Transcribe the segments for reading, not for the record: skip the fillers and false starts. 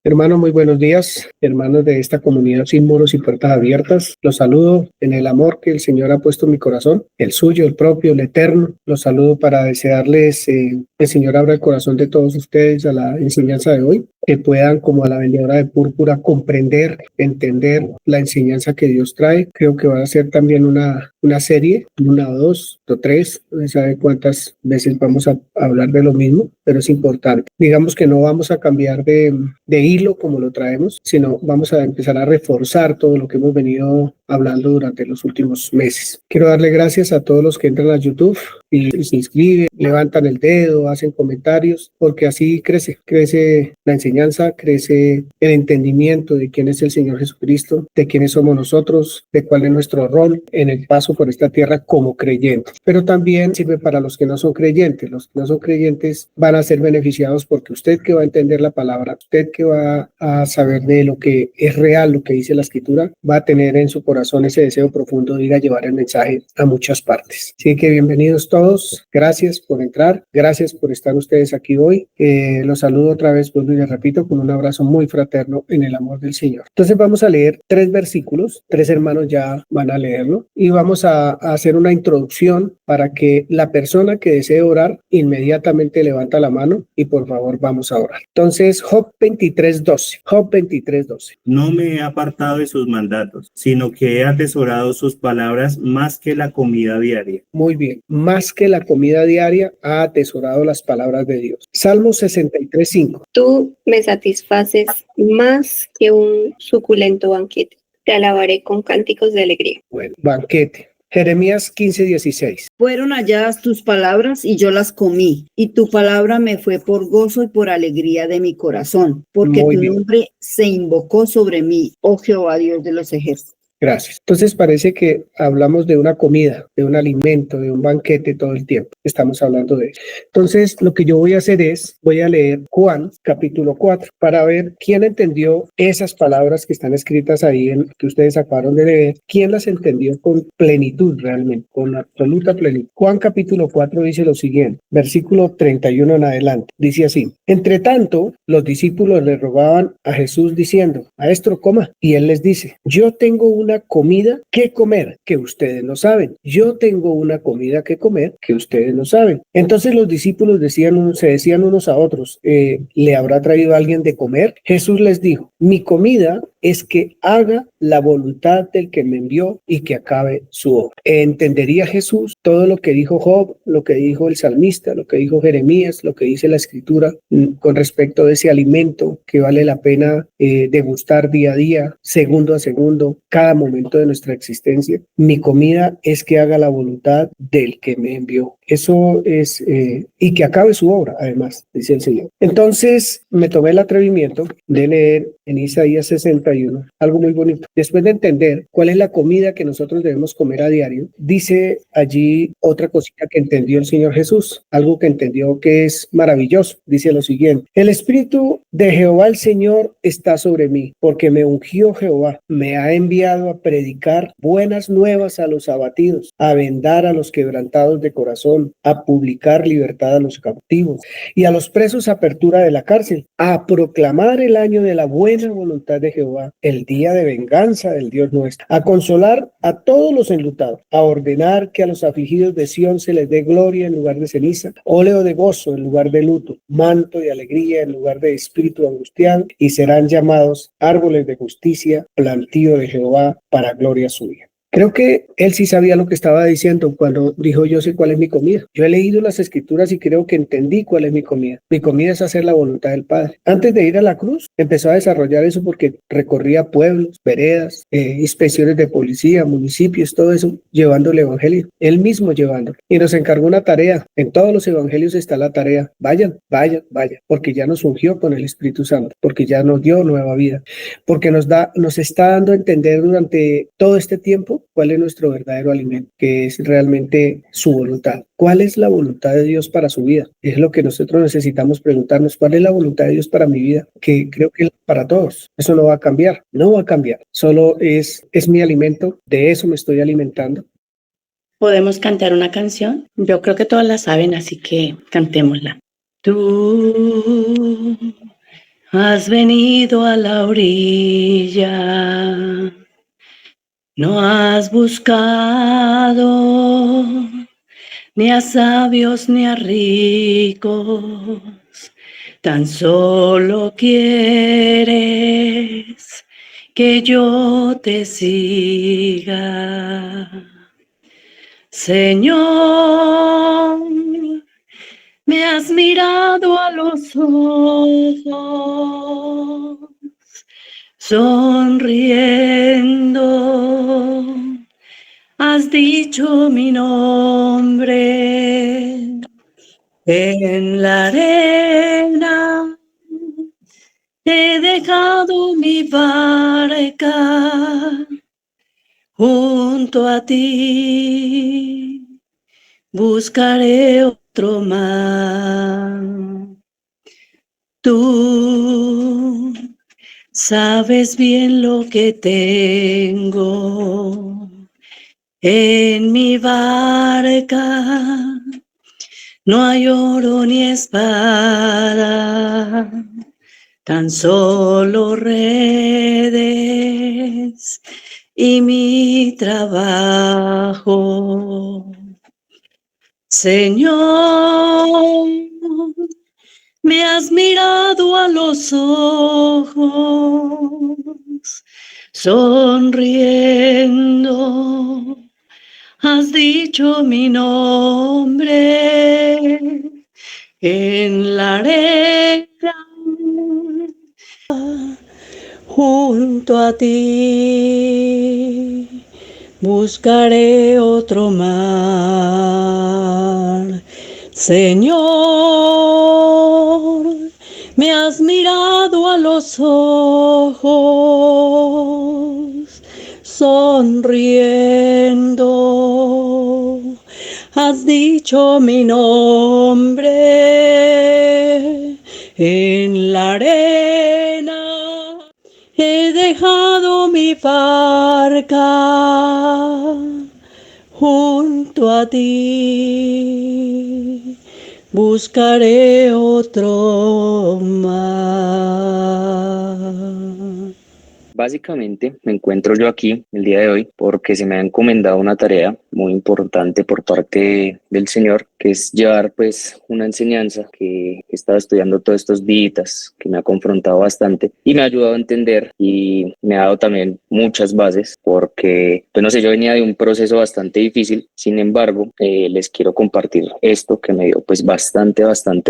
Hermanos, muy buenos días, hermanos de esta comunidad sin muros y puertas abiertas. Los saludo en el amor que el Señor ha puesto en mi corazón, el suyo, el propio, el eterno. Los saludo para desearles, el Señor abra el corazón de todos ustedes a la enseñanza de hoy, que puedan, como a la vendedora de púrpura, comprender, entender la enseñanza que Dios trae. Creo que va a ser también una serie, una o dos o tres, no se sabe cuántas veces vamos a hablar de lo mismo, pero es importante. Digamos que no vamos a cambiar de hilo como lo traemos, sino vamos a empezar a reforzar todo lo que hemos venido hablando durante los últimos meses. Quiero darle gracias a todos los que entran a YouTube y se inscriben, levantan el dedo, hacen comentarios, porque así crece la enseñanza, crece el entendimiento de quién es el Señor Jesucristo, de quiénes somos nosotros, de cuál es nuestro rol en el paso por esta tierra como creyentes. Pero también sirve para los que no son creyentes. Los que no son creyentes van a ser beneficiados porque usted que va a entender la palabra, usted que va a saber de lo que es real, lo que dice la Escritura, va a tener en su corazón ese deseo profundo de ir a llevar el mensaje a muchas partes. Así que bienvenidos todos, gracias por entrar, gracias por estar ustedes aquí hoy. Los saludo otra vez, vuelvo y les repito, con un abrazo muy fraterno en el amor del Señor. Entonces vamos a leer 3 versículos, 3 hermanos ya van a leerlo y vamos a hacer una introducción para que la persona que desee orar inmediatamente levanta la mano y por favor vamos a orar. Entonces, Job 23:12. Job 23:12. No me he apartado de sus mandatos, sino que he atesorado sus palabras más que la comida diaria. Muy bien, más que la comida diaria, ha atesorado las palabras de Dios. Salmo 63:5. Tú me satisfaces más que un suculento banquete. Te alabaré con cánticos de alegría. Bueno, banquete. Jeremías 15:16. Fueron halladas tus palabras y yo las comí, y tu palabra me fue por gozo y por alegría de mi corazón, porque Muy tu bien. nombre se invocó sobre mí, oh Jehová Dios de los ejércitos. Gracias. Entonces parece que hablamos de una comida, de un alimento, de un banquete todo el tiempo. Estamos hablando de eso. Entonces lo que yo voy a hacer es, voy a leer Juan capítulo 4 para ver quién entendió esas palabras que están escritas ahí, que ustedes acabaron de leer, quién las entendió con plenitud realmente, con absoluta plenitud. Juan capítulo 4 dice lo siguiente, versículo 31 en adelante. Dice así: Entre tanto, los discípulos le rogaban a Jesús diciendo: Maestro, coma. Y él les dice: Yo tengo una comida que comer que ustedes no saben. Yo tengo una comida que comer que ustedes no saben. Entonces los discípulos se decían unos a otros, ¿le habrá traído alguien de comer? Jesús les dijo: Mi comida es que haga la voluntad del que me envió y que acabe su obra. ¿Entendería Jesús todo lo que dijo Job, lo que dijo el salmista, lo que dijo Jeremías, lo que dice la Escritura con respecto a ese alimento que vale la pena degustar día a día, segundo a segundo, cada momento de nuestra existencia? Mi comida es que haga la voluntad del que me envió. Eso es, y que acabe su obra, además, dice el Señor. Entonces me tomé el atrevimiento de leer en Isaías 61 algo muy bonito. Después de entender cuál es la comida que nosotros debemos comer a diario, dice allí otra cosita que entendió el Señor Jesús, algo que entendió que es maravilloso. Dice lo siguiente: El Espíritu de Jehová el Señor está sobre mí, porque me ungió Jehová, me ha enviado a predicar buenas nuevas a los abatidos, a vendar a los quebrantados de corazón, a publicar libertad a los cautivos y a los presos apertura de la cárcel, a proclamar el año de la buena voluntad de Jehová, el día de venganza del Dios nuestro, a consolar a todos los enlutados, a ordenar que a los afligidos de Sión se les dé gloria en lugar de ceniza, óleo de gozo en lugar de luto, manto de alegría en lugar de espíritu angustiado, y serán llamados árboles de justicia, plantío de Jehová para gloria suya. Creo que él sí sabía lo que estaba diciendo cuando dijo: yo sé cuál es mi comida. Yo he leído las Escrituras y creo que entendí cuál es mi comida. Mi comida es hacer la voluntad del Padre. Antes de ir a la cruz, empezó a desarrollar eso porque recorría pueblos, veredas, inspecciones de policía, municipios, todo eso, llevando el evangelio. Él mismo llevando. Y nos encargó una tarea. En todos los evangelios está la tarea: vayan, vayan, vayan, porque ya nos ungió con el Espíritu Santo, porque ya nos dio nueva vida, porque nos está dando a entender durante todo este tiempo cuál es nuestro verdadero alimento, que es realmente su voluntad. ¿Cuál es la voluntad de Dios para su vida? Es lo que nosotros necesitamos preguntarnos. ¿Cuál es la voluntad de Dios para mi vida? Que creo que es para todos. Eso no va a cambiar, no va a cambiar. Solo es mi alimento, de eso me estoy alimentando. ¿Podemos cantar una canción? Yo creo que todas la saben, así que cantémosla. Tú, Has venido a la orilla, no has buscado ni a sabios ni a ricos, tan solo quieres que yo te siga. Señor, me has mirado a los ojos, sonriendo, has dicho mi nombre en la arena. He dejado mi barca junto a ti, buscaré otro mar. Tú sabes bien lo que tengo en mi barca, no hay oro ni espada, tan solo redes y mi trabajo. Señor, me has mirado a los ojos, sonriendo, has dicho mi nombre en la arena. Junto a ti buscaré otro mar. Señor, me has mirado a los ojos, sonriendo, has dicho mi nombre en la arena. He dejado mi barca junto a ti, buscaré otro mar. Básicamente me encuentro yo aquí el día de hoy porque se me ha encomendado una tarea muy importante por parte del Señor, que es llevar pues una enseñanza que he estado estudiando todos estos días, que me ha confrontado bastante y me ha ayudado a entender y me ha dado también muchas bases porque, pues no sé, yo venía de un proceso bastante difícil, sin embargo, les quiero compartir esto que me dio pues bastante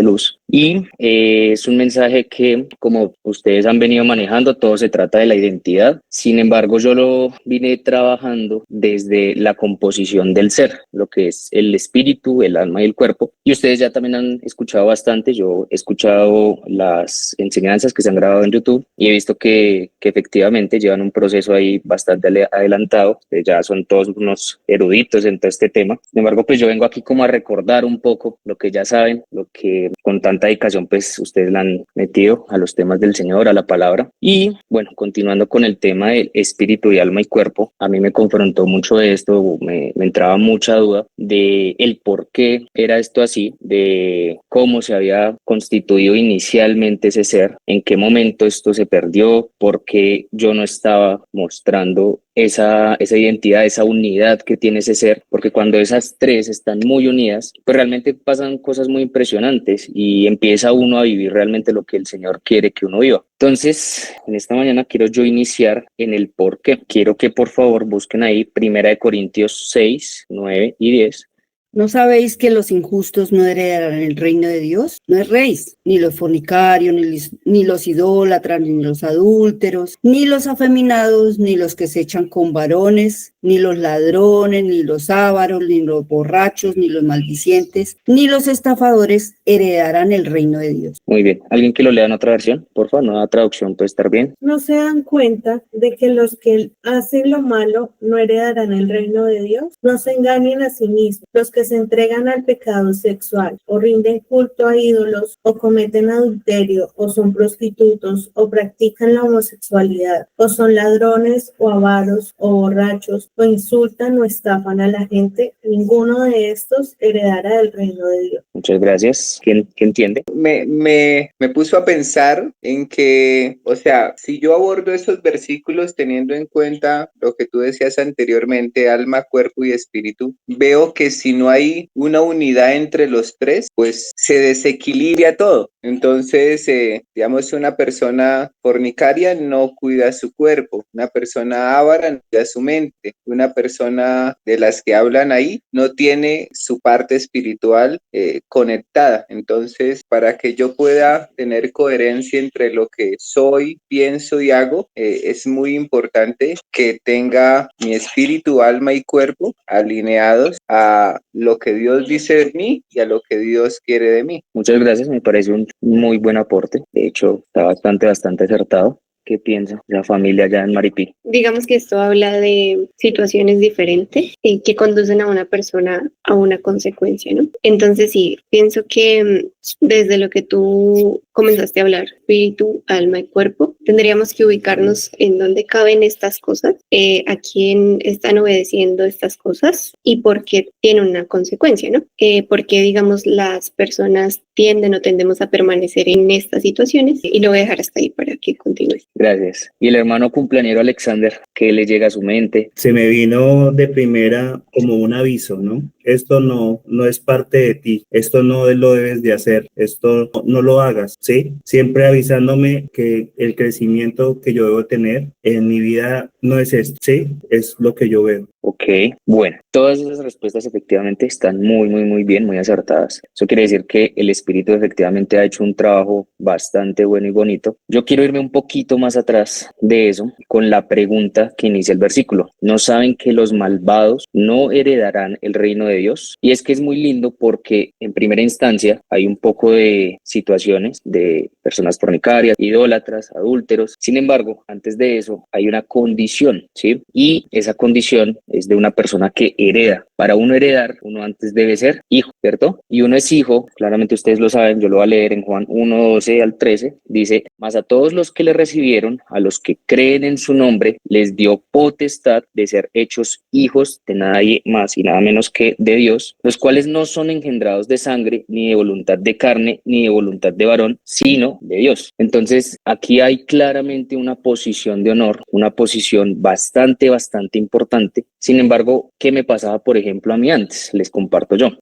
luz y es un mensaje que, como ustedes han venido manejando, todo se trata de la identidad. Sin embargo, yo lo vine trabajando desde la composición del ser, lo que es el espíritu, el alma y el cuerpo. Y ustedes ya también han escuchado bastante. Yo he escuchado las enseñanzas que se han grabado en YouTube y he visto que efectivamente llevan un proceso ahí bastante adelantado. Ya son todos unos eruditos en todo este tema. Sin embargo, pues yo vengo aquí como a recordar un poco lo que ya saben, lo que con tanta dedicación pues ustedes le han metido a los temas del Señor, a la palabra. Y bueno, continuando con el tema del espíritu y alma y cuerpo, a mí me confrontó mucho esto, me entraba mucha duda de el por qué era esto así, de cómo se había constituido inicialmente ese ser, en qué momento esto se perdió, por qué yo no estaba mostrando esa identidad, esa unidad que tiene ese ser, porque cuando esas tres están muy unidas, pues realmente pasan cosas muy impresionantes y empieza uno a vivir realmente lo que el Señor quiere que uno viva. Entonces, en esta mañana quiero yo iniciar en el por qué. Quiero que por favor busquen ahí 1 Corintios 6, 9 y 10. ¿No sabéis que los injustos no heredarán el reino de Dios? No erréis, ni los fornicarios, ni los idólatras, ni los adúlteros, ni los afeminados, ni los que se echan con varones, ni los ladrones, ni los ávaros, ni los borrachos, ni los maldicientes, ni los estafadores heredarán el reino de Dios. Muy bien. ¿Alguien que lo lea en otra versión? Por favor, nueva traducción puede estar bien. ¿No se dan cuenta de que los que hacen lo malo no heredarán el reino de Dios? No se engañen a sí mismos. Los que que se entregan al pecado sexual o rinden culto a ídolos o cometen adulterio o son prostitutos o practican la homosexualidad o son ladrones o avaros o borrachos o insultan o estafan a la gente, ninguno de estos heredará el reino de Dios. Muchas gracias. ¿Quién entiende? Me puso a pensar en que, o sea, si yo abordo esos versículos teniendo en cuenta lo que tú decías anteriormente, alma, cuerpo y espíritu, veo que si no hay una unidad entre los tres, pues se desequilibra todo. Entonces, digamos, una persona fornicaria no cuida su cuerpo, una persona avara no cuida su mente, una persona de las que hablan ahí no tiene su parte espiritual conectada. Entonces, para que yo pueda tener coherencia entre lo que soy, pienso y hago, es muy importante que tenga mi espíritu, alma y cuerpo alineados a lo que Dios dice de mí y a lo que Dios quiere de mí. Muchas gracias, me parece un muy buen aporte. De hecho, está bastante acertado. ¿Qué piensa la familia allá en Maripí? Digamos que esto habla de situaciones diferentes que conducen a una persona a una consecuencia, ¿no? Entonces sí, pienso que desde lo que tú comenzaste a hablar, espíritu, alma y cuerpo, tendríamos que ubicarnos en dónde caben estas cosas, a quién están obedeciendo estas cosas y por qué tiene una consecuencia, ¿no? Porque, digamos, las personas tienden o tendemos a permanecer en estas situaciones y lo voy a dejar hasta ahí para que continúes. Gracias. Y el hermano cumpleañero Alexander, ¿qué le llega a su mente? Se me vino de primera como un aviso, ¿no? Esto no es parte de ti, esto no lo debes de hacer, esto no lo hagas, ¿sí? Siempre avisándome que el crecimiento que yo debo tener en mi vida no es esto, ¿sí? Es lo que yo veo. Ok, bueno, todas esas respuestas efectivamente están muy bien, muy acertadas. Eso quiere decir que el espíritu efectivamente ha hecho un trabajo bastante bueno y bonito. Yo quiero irme un poquito más atrás de eso con la pregunta que inicia el versículo. ¿No saben que los malvados no heredarán el reino de Dios? Y es que es muy lindo porque en primera instancia hay un poco de situaciones de personas fornicarias, idólatras, adúlteros. Sin embargo, antes de eso hay una condición, ¿sí? Y esa condición es de una persona que hereda. Para uno heredar, uno antes debe ser hijo, ¿cierto? Y uno es hijo, claramente ustedes lo saben, yo lo voy a leer en Juan 1:12 al 13, dice: mas a todos los que le recibieron, a los que creen en su nombre, les dio potestad de ser hechos hijos de nadie más y nada menos que de Dios, los cuales no son engendrados de sangre, ni de voluntad de carne, ni de voluntad de varón, sino de Dios. Entonces, aquí hay claramente una posición de honor, una posición bastante importante. Sin embargo, ¿qué me pasaba, por ejemplo, a mí antes? Les comparto yo.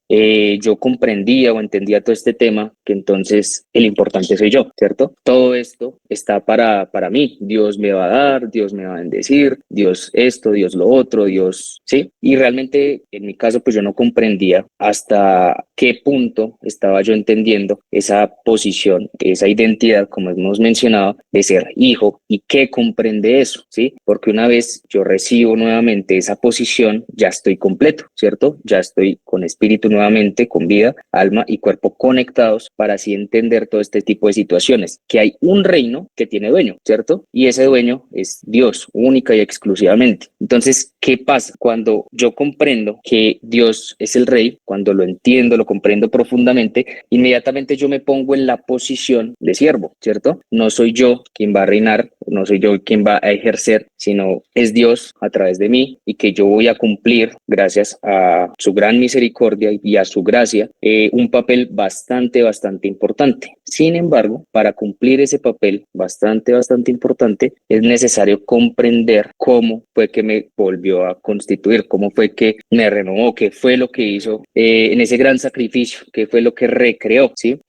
Yo comprendía o entendía todo este tema, que entonces el importante soy yo, ¿cierto? Todo esto está para mí. Dios me va a dar, Dios me va a bendecir, Dios esto, Dios lo otro, Dios, ¿sí? Y realmente, en mi caso, pues yo no comprendía hasta qué punto estaba yo entendiendo esa posición, esa identidad, como hemos mencionado, de ser hijo y qué comprende eso, ¿sí? Porque una vez yo recibo nuevamente esa posición, ya estoy completo, ¿cierto? Ya estoy con espíritu nuevamente, con vida, alma y cuerpo conectados para así entender todo este tipo de situaciones, que hay un reino que tiene dueño, ¿cierto? Y ese dueño es Dios, única y exclusivamente. Entonces, ¿qué pasa? Cuando yo comprendo que Dios es el rey, cuando lo entiendo, lo comprendo profundamente, inmediatamente yo me pongo en la posición de siervo, ¿cierto? No soy yo quien va a reinar, no soy yo quien va a ejercer, sino es Dios a través de mí y que yo voy a cumplir, gracias a su gran misericordia y a su gracia, un papel bastante importante. Sin embargo, para cumplir ese papel bastante importante, es necesario comprender cómo fue que me volvió a constituir, cómo fue que me renovó, qué fue lo que hizo en ese gran sacrificio, qué fue lo que recreó, ¿sí?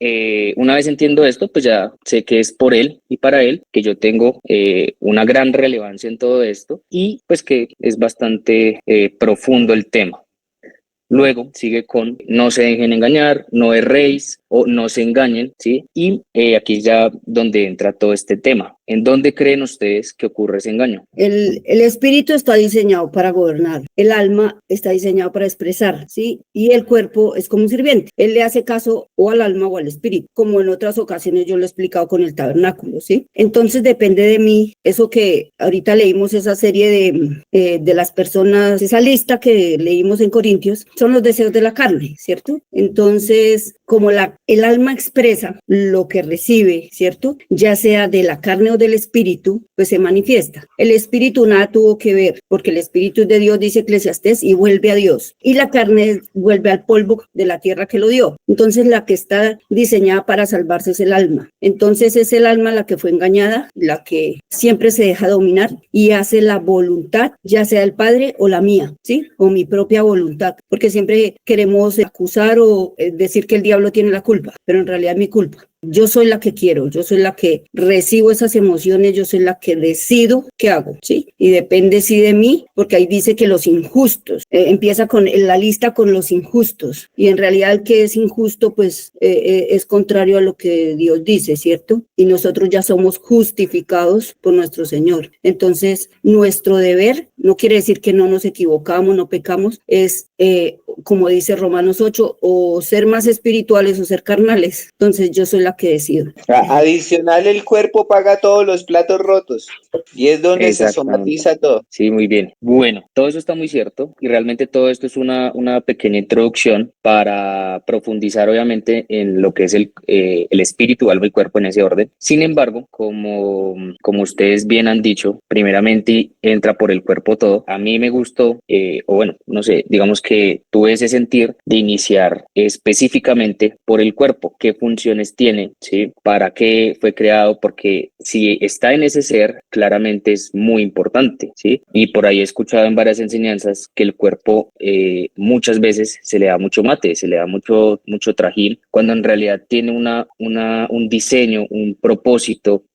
Una vez entiendo esto, pues ya sé que es por Él y para Él que yo tengo una gran relevancia en todo esto y pues que es bastante profundo el tema. Luego sigue con no se dejen engañar, no erréis o no se engañen, ¿sí? Y aquí es ya donde entra todo este tema. ¿En dónde creen ustedes que ocurre ese engaño? El espíritu está diseñado para gobernar, el alma está diseñado para expresar, ¿sí? Y el cuerpo es como un sirviente. Él le hace caso o al alma o al espíritu, como en otras ocasiones yo lo he explicado con el tabernáculo, ¿sí? Entonces depende de mí, eso que ahorita leímos esa serie de las personas, esa lista que leímos en Corintios, son los deseos de la carne, ¿cierto? Entonces, como el alma expresa lo que recibe, ¿cierto? Ya sea de la carne o del espíritu, pues se manifiesta. El espíritu nada tuvo que ver, porque el espíritu de Dios, dice Eclesiastés, y vuelve a Dios. Y la carne vuelve al polvo de la tierra que lo dio. Entonces, la que está diseñada para salvarse es el alma. Entonces, es el alma la que fue engañada, la que siempre se deja dominar y hace la voluntad, ya sea el Padre o la mía, ¿sí? O mi propia voluntad, porque siempre queremos acusar o decir que el diablo tiene la culpa, pero en realidad es mi culpa. Yo soy la que quiero, yo soy la que recibo esas emociones, yo soy la que decido qué hago, ¿sí? Y depende sí de mí, porque ahí dice que los injustos, empieza con la lista con los injustos, y en realidad el que es injusto, pues es contrario a lo que Dios dice, ¿cierto? Y nosotros ya somos justificados por nuestro Señor. Entonces, nuestro deber, no quiere decir que no nos equivocamos, no pecamos, es, como dice Romanos 8, o ser más espirituales o ser carnales. Entonces, yo soy la que decido. Adicional, el cuerpo paga todos los platos rotos y es donde se somatiza todo. Sí, muy bien. Bueno, todo eso está muy cierto y realmente todo esto es una pequeña introducción para profundizar obviamente en lo que es el espíritu, alma y cuerpo en ese orden. Sin embargo, como ustedes bien han dicho, primeramente entra por el cuerpo todo. A mí me gustó, o bueno, no sé, digamos que tuve ese sentir de iniciar específicamente por el cuerpo, qué funciones tiene, ¿sí? ¿Para qué fue creado? Porque si está en ese ser, claramente es muy importante, ¿sí? Y por ahí he escuchado en varias enseñanzas que el cuerpo muchas veces se le da mucho mate, se le da mucho trajín, cuando en realidad tiene un diseño, un propósito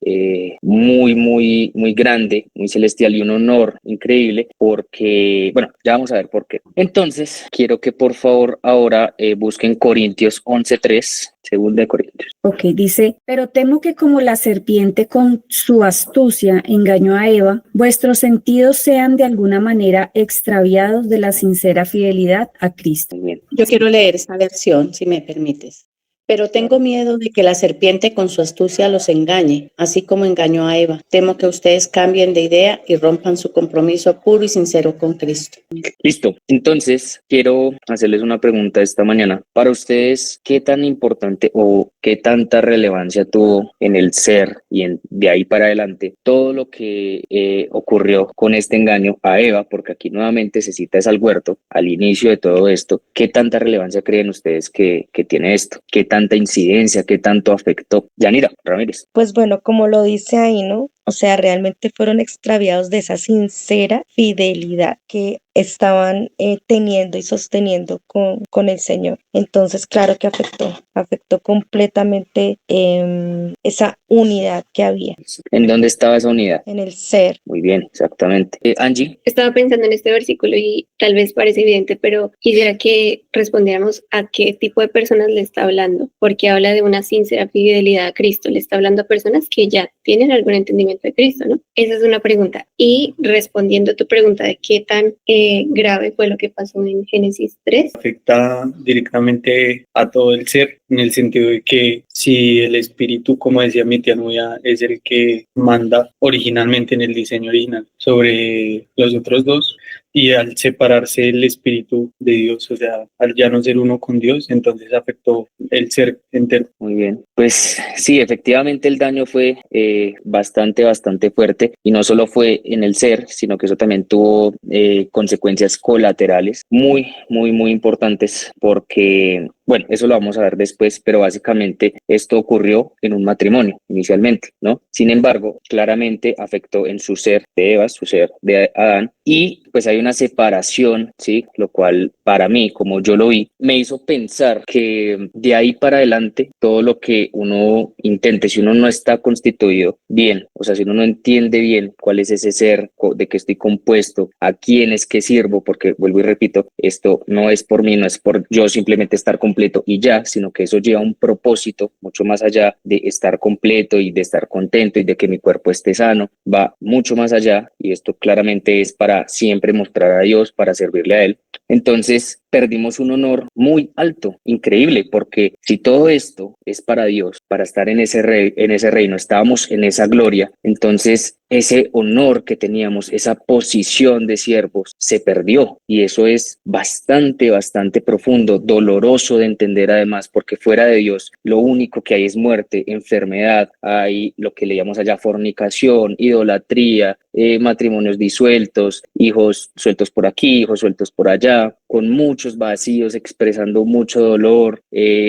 muy grande, muy celestial y un honor increíble, porque, bueno, ya vamos a ver por qué. Entonces, quiero que por favor ahora busquen Corintios 11:3, segunda de Corintios. Ok, dice, pero temo que como la serpiente con su astucia engañó a Eva, vuestros sentidos sean de alguna manera extraviados de la sincera fidelidad a Cristo. Muy bien. Yo quiero leer esta versión, si me permites. Pero tengo miedo de que la serpiente con su astucia los engañe, así como engañó a Eva. Temo que ustedes cambien de idea y rompan su compromiso puro y sincero con Cristo. Listo. Entonces, quiero hacerles una pregunta esta mañana. Para ustedes, ¿qué tan importante o qué tanta relevancia tuvo en el ser y de ahí para adelante todo lo que ocurrió con este engaño a Eva? Porque aquí nuevamente se cita es al huerto, al inicio de todo esto. ¿Qué tanta relevancia creen ustedes que tiene esto? ¿Qué tanta incidencia? ¿Qué tanto afectó? Yanira Ramírez. Pues bueno, como lo dice ahí, ¿no? O sea, realmente fueron extraviados de esa sincera fidelidad que estaban teniendo y sosteniendo con el Señor. Entonces, claro que afectó completamente esa unidad que había. ¿En dónde estaba esa unidad? En el ser. Muy bien, exactamente. Angie. Estaba pensando en este versículo y tal vez parece evidente, pero quisiera que respondiéramos a qué tipo de personas le está hablando, porque habla de una sincera fidelidad a Cristo. Le está hablando a personas que ya tienen algún entendimiento de Cristo, ¿no? Esa es una pregunta. Y respondiendo a tu pregunta de qué tan grave fue lo que pasó en Génesis 3. Afecta directamente a todo el ser, en el sentido de que si el espíritu, como decía mi tía Nuya, es el que manda originalmente en el diseño original sobre los otros dos, y al separarse el espíritu de Dios, o sea, al ya no ser uno con Dios, entonces afectó el ser entero. Muy bien, pues sí, efectivamente el daño fue bastante fuerte, y no solo fue en el ser, sino que eso también tuvo consecuencias colaterales muy importantes, porque, bueno, eso lo vamos a ver después, pero básicamente esto ocurrió en un matrimonio inicialmente, ¿no? Sin embargo, claramente afectó en su ser de Eva, su ser de Adán, y pues hay una separación, ¿sí? Lo cual para mí, como yo lo vi, me hizo pensar que de ahí para adelante todo lo que uno intente, si uno no está constituido bien, o sea, si uno no entiende bien cuál es ese ser, de qué estoy compuesto, a quién es que sirvo, porque vuelvo y repito, esto no es por mí, no es por yo simplemente estar completo y ya, sino que eso lleva un propósito mucho más allá de estar completo y de estar contento y de que mi cuerpo esté sano, va mucho más allá, y esto claramente es para siempre mostrar a Dios, para servirle a Él. Entonces, perdimos un honor muy alto, increíble, porque si todo esto es para Dios, para estar en ese reino, estábamos en esa gloria, entonces ese honor que teníamos, esa posición de siervos, se perdió. Y eso es bastante, bastante profundo, doloroso de entender además, porque fuera de Dios lo único que hay es muerte, enfermedad, hay lo que le llamamos allá fornicación, idolatría, matrimonios disueltos, hijos sueltos por aquí, hijos sueltos por allá, con muchos vacíos, expresando mucho dolor,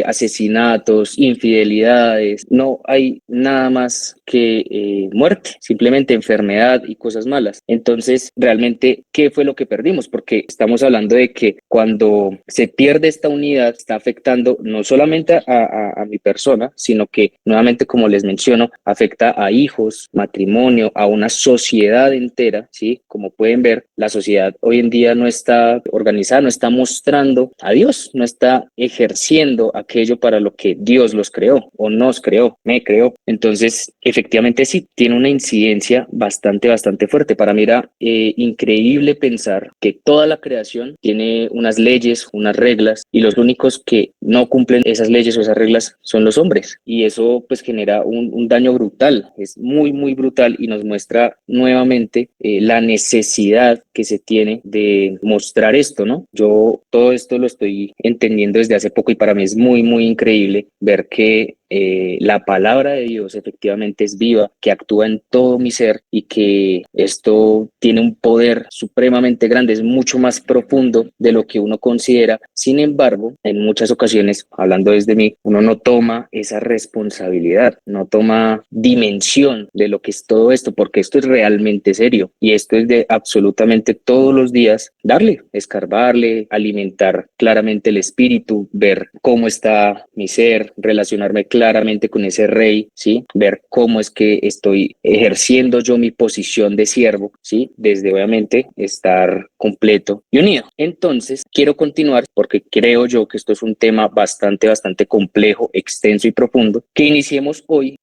asesinatos, infidelidades. No hay nada más que muerte, simplemente enfermedad y cosas malas. Entonces, realmente, ¿qué fue lo que perdimos? Porque estamos hablando de que cuando se pierde esta unidad, está afectando no solamente a mi persona, sino que, nuevamente, como les menciono, afecta a hijos, matrimonio, a una sociedad entera, ¿sí? Como pueden ver, la sociedad hoy en día no está organizada, no está mostrando a Dios, no está ejerciendo aquello para lo que Dios los creó o nos creó, me creó. Entonces, efectivamente sí, tiene una incidencia bastante fuerte. Para mí era increíble pensar que toda la creación tiene unas leyes, unas reglas, y los únicos que no cumplen esas leyes o esas reglas son los hombres. Y eso pues genera un daño brutal, es muy brutal, y nos muestra nuevamente la necesidad que se tiene de mostrar esto, ¿no? Yo todo esto lo estoy entendiendo desde hace poco, y para mí es muy increíble ver que la palabra de Dios efectivamente es viva, que actúa en todo mi ser, y que esto tiene un poder supremamente grande, es mucho más profundo de lo que uno considera. Sin embargo, en muchas ocasiones, hablando desde mí, uno no toma esa responsabilidad, no toma dimensión de lo que es todo esto, porque esto es realmente serio, y esto es de absolutamente todos los días darle, escarbarle, alimentar claramente el espíritu, ver cómo está mi ser, relacionarme claramente con ese rey, ¿sí? Ver cómo es que estoy ejerciendo yo mi posición de siervo, ¿sí? Desde obviamente estar completo y unido. Entonces, quiero continuar porque creo yo que esto es un tema bastante complejo, extenso y profundo, que iniciemos hoy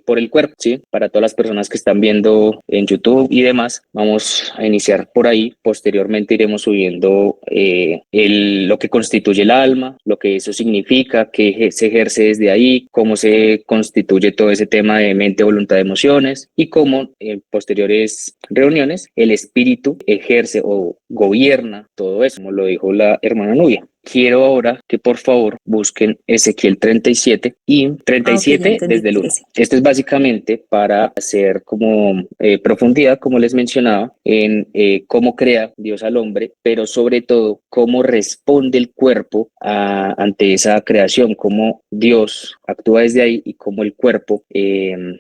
por el cuerpo, ¿sí? Para todas las personas que están viendo en YouTube y demás, vamos a iniciar por ahí. Posteriormente iremos subiendo lo que constituye el alma, lo que eso significa, qué se ejerce desde ahí, cómo se constituye todo ese tema de mente, voluntad, emociones, y cómo en posteriores reuniones el espíritu ejerce o gobierna todo eso, como lo dijo la hermana Nubia. Quiero ahora que por favor busquen Ezequiel 37 y 37 desde el 1. Esto es básicamente para hacer como profundidad, como les mencionaba, en cómo crea Dios al hombre, pero sobre todo cómo responde el cuerpo ante esa creación, cómo Dios actúa desde ahí y cómo el cuerpo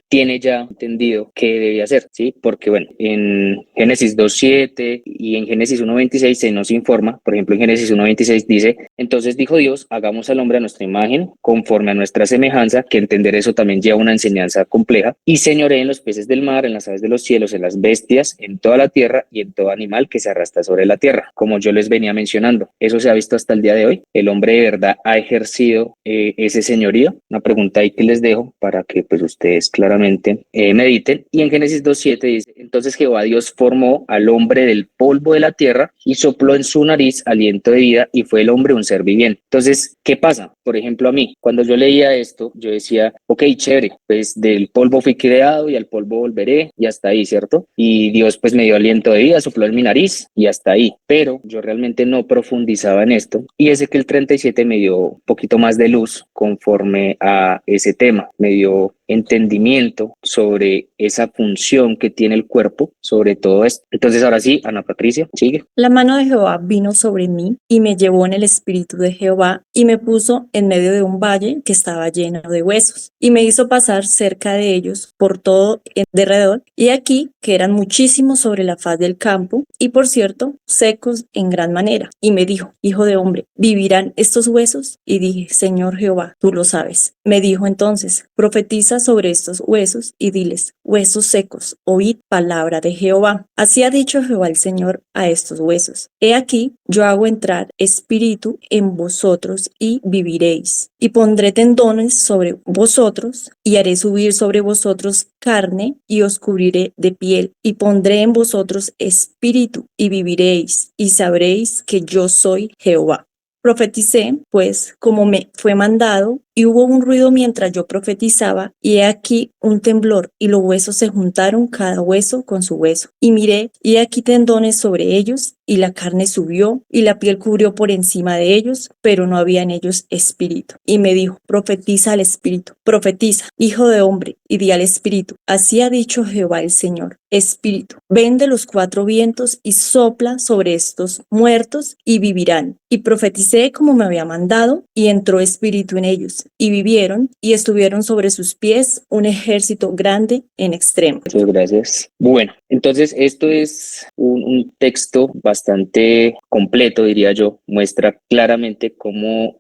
tiene ya entendido qué debe hacer, ¿sí? Porque bueno, en Génesis 2:7 y en Génesis 1:26 se nos informa, por ejemplo en Génesis 1:26 dice: entonces dijo Dios, hagamos al hombre a nuestra imagen, conforme a nuestra semejanza, que entender eso también lleva una enseñanza compleja, y señoree en los peces del mar, en las aves de los cielos, en las bestias, en toda la tierra y en todo animal que se arrastra sobre la tierra. Como yo les venía mencionando, eso se ha visto hasta el día de hoy. El hombre de verdad ha ejercido ese señorío. Una pregunta ahí que les dejo para que pues ustedes claramente mediten. Y en Génesis 2:7 dice: entonces Jehová Dios formó al hombre del polvo de la tierra y sopló en su nariz aliento de vida, y fue el hombre un ser viviente. Entonces, ¿qué pasa? Por ejemplo, a mí, cuando yo leía esto, yo decía, ok, chévere, pues del polvo fui creado y al polvo volveré, y hasta ahí, ¿cierto? Y Dios pues me dio aliento de vida, sopló en mi nariz, y hasta ahí. Pero yo realmente no profundizaba en esto, y Ezequiel 37 me dio un poquito más de luz conforme a ese tema, me dio entendimiento sobre esa función que tiene el cuerpo, sobre todo esto. Entonces, ahora sí, Ana Patricia, sigue. La mano de Jehová vino sobre mí y me llevó en el espíritu de Jehová y me puso en medio de un valle que estaba lleno de huesos y me hizo pasar cerca de ellos por todo derredor, y aquí que eran muchísimos sobre la faz del campo, y por cierto, secos en gran manera. Y me dijo: hijo de hombre, ¿vivirán estos huesos? Y dije: Señor Jehová, tú lo sabes. Me dijo entonces: profetiza sobre estos huesos y diles: huesos secos, oíd palabra de Jehová. Así ha dicho Jehová el Señor a estos huesos: he aquí, yo hago entrar espíritu en vosotros y viviréis, y pondré tendones sobre vosotros, y haré subir sobre vosotros carne, y os cubriré de piel, y pondré en vosotros espíritu, y viviréis, y sabréis que yo soy Jehová. Profeticé, pues, como me fue mandado, y hubo un ruido mientras yo profetizaba, y he aquí un temblor, y los huesos se juntaron cada hueso con su hueso. Y miré, y he aquí tendones sobre ellos, y la carne subió, y la piel cubrió por encima de ellos, pero no había en ellos espíritu. Y me dijo, profetiza al espíritu, profetiza, hijo de hombre, y di al espíritu, así ha dicho Jehová el Señor, espíritu, ven de los cuatro vientos y sopla sobre estos muertos y vivirán. Y profeticé como me había mandado, y entró espíritu en ellos, y vivieron, y estuvieron sobre sus pies un ejército grande en extremo. Muchas gracias. Bueno, entonces esto es un texto bastante completo, diría yo. Muestra claramente cómo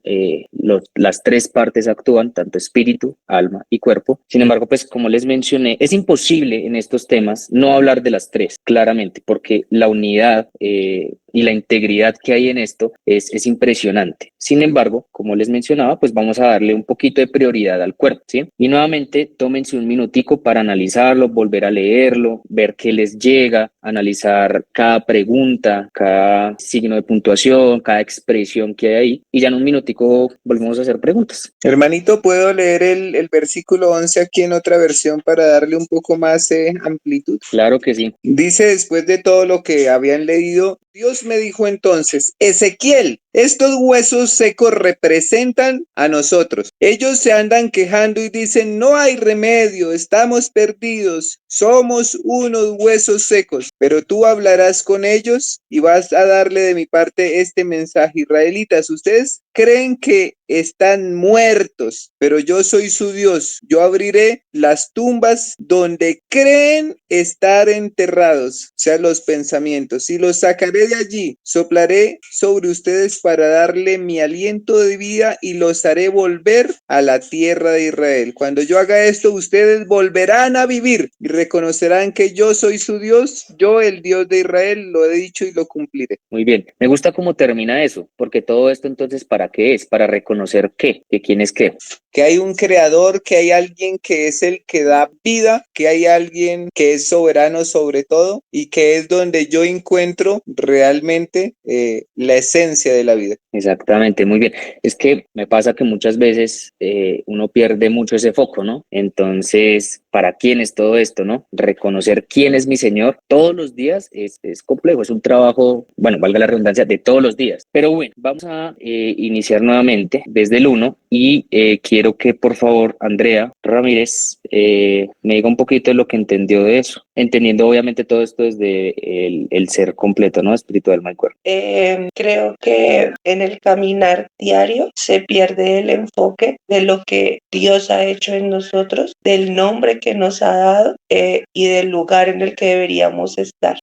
las tres partes actúan, tanto espíritu, alma y cuerpo. Sin embargo, pues como les mencioné, es imposible en estos temas no hablar de las tres, claramente, porque la unidad y la integridad que hay en esto es impresionante. Sin embargo, como les mencionaba, pues vamos a darle un poquito de prioridad al cuerpo, ¿sí? Y nuevamente, tómense un minutico para analizarlo, volver a leerlo, ver qué les llega, analizar cada pregunta, cada signo de puntuación, cada expresión que hay ahí, y ya en un minutico volvemos a hacer preguntas. Hermanito, ¿puedo leer el versículo 11 aquí en otra versión para darle un poco más amplitud? Claro que sí. Dice, después de todo lo que habían leído, Dios me dijo entonces, Ezequiel, estos huesos secos representan a nosotros. Ellos se andan quejando y dicen, no hay remedio, estamos perdidos, somos unos huesos secos. Pero tú hablarás con ellos y vas a darle de mi parte este mensaje. Israelitas, ustedes creen que están muertos, pero yo soy su Dios. Yo abriré las tumbas donde creen estar enterrados, o sea, los pensamientos, y los sacaré de allí. Soplaré sobre ustedes para darle mi aliento de vida y los haré volver a la tierra de Israel. Cuando yo haga esto, ustedes volverán a vivir y reconocerán que yo soy su Dios, yo el Dios de Israel, lo he dicho y lo cumpliré. Muy bien, me gusta cómo termina eso, porque todo esto entonces, ¿para qué es? Para reconocer qué, que quién es qué. Que hay un creador, que hay alguien que es el que da vida, que hay alguien que es soberano sobre todo y que es donde yo encuentro realmente la esencia de la vida. Exactamente, muy bien. Es que me pasa que muchas veces uno pierde mucho ese foco, ¿no? Entonces, ¿para quién es todo esto, no? Reconocer quién es mi Señor todos los días es complejo, es un trabajo, bueno, valga la redundancia, de todos los días. Pero bueno, vamos a iniciar nuevamente desde el 1 y quiero que por favor Andrea Ramírez me diga un poquito de lo que entendió de eso, entendiendo obviamente todo esto desde el ser completo, ¿no? Espiritual, alma y cuerpo. Creo que en el caminar diario se pierde el enfoque de lo que Dios ha hecho en nosotros, del nombre que nos ha dado y del lugar en el que deberíamos estar.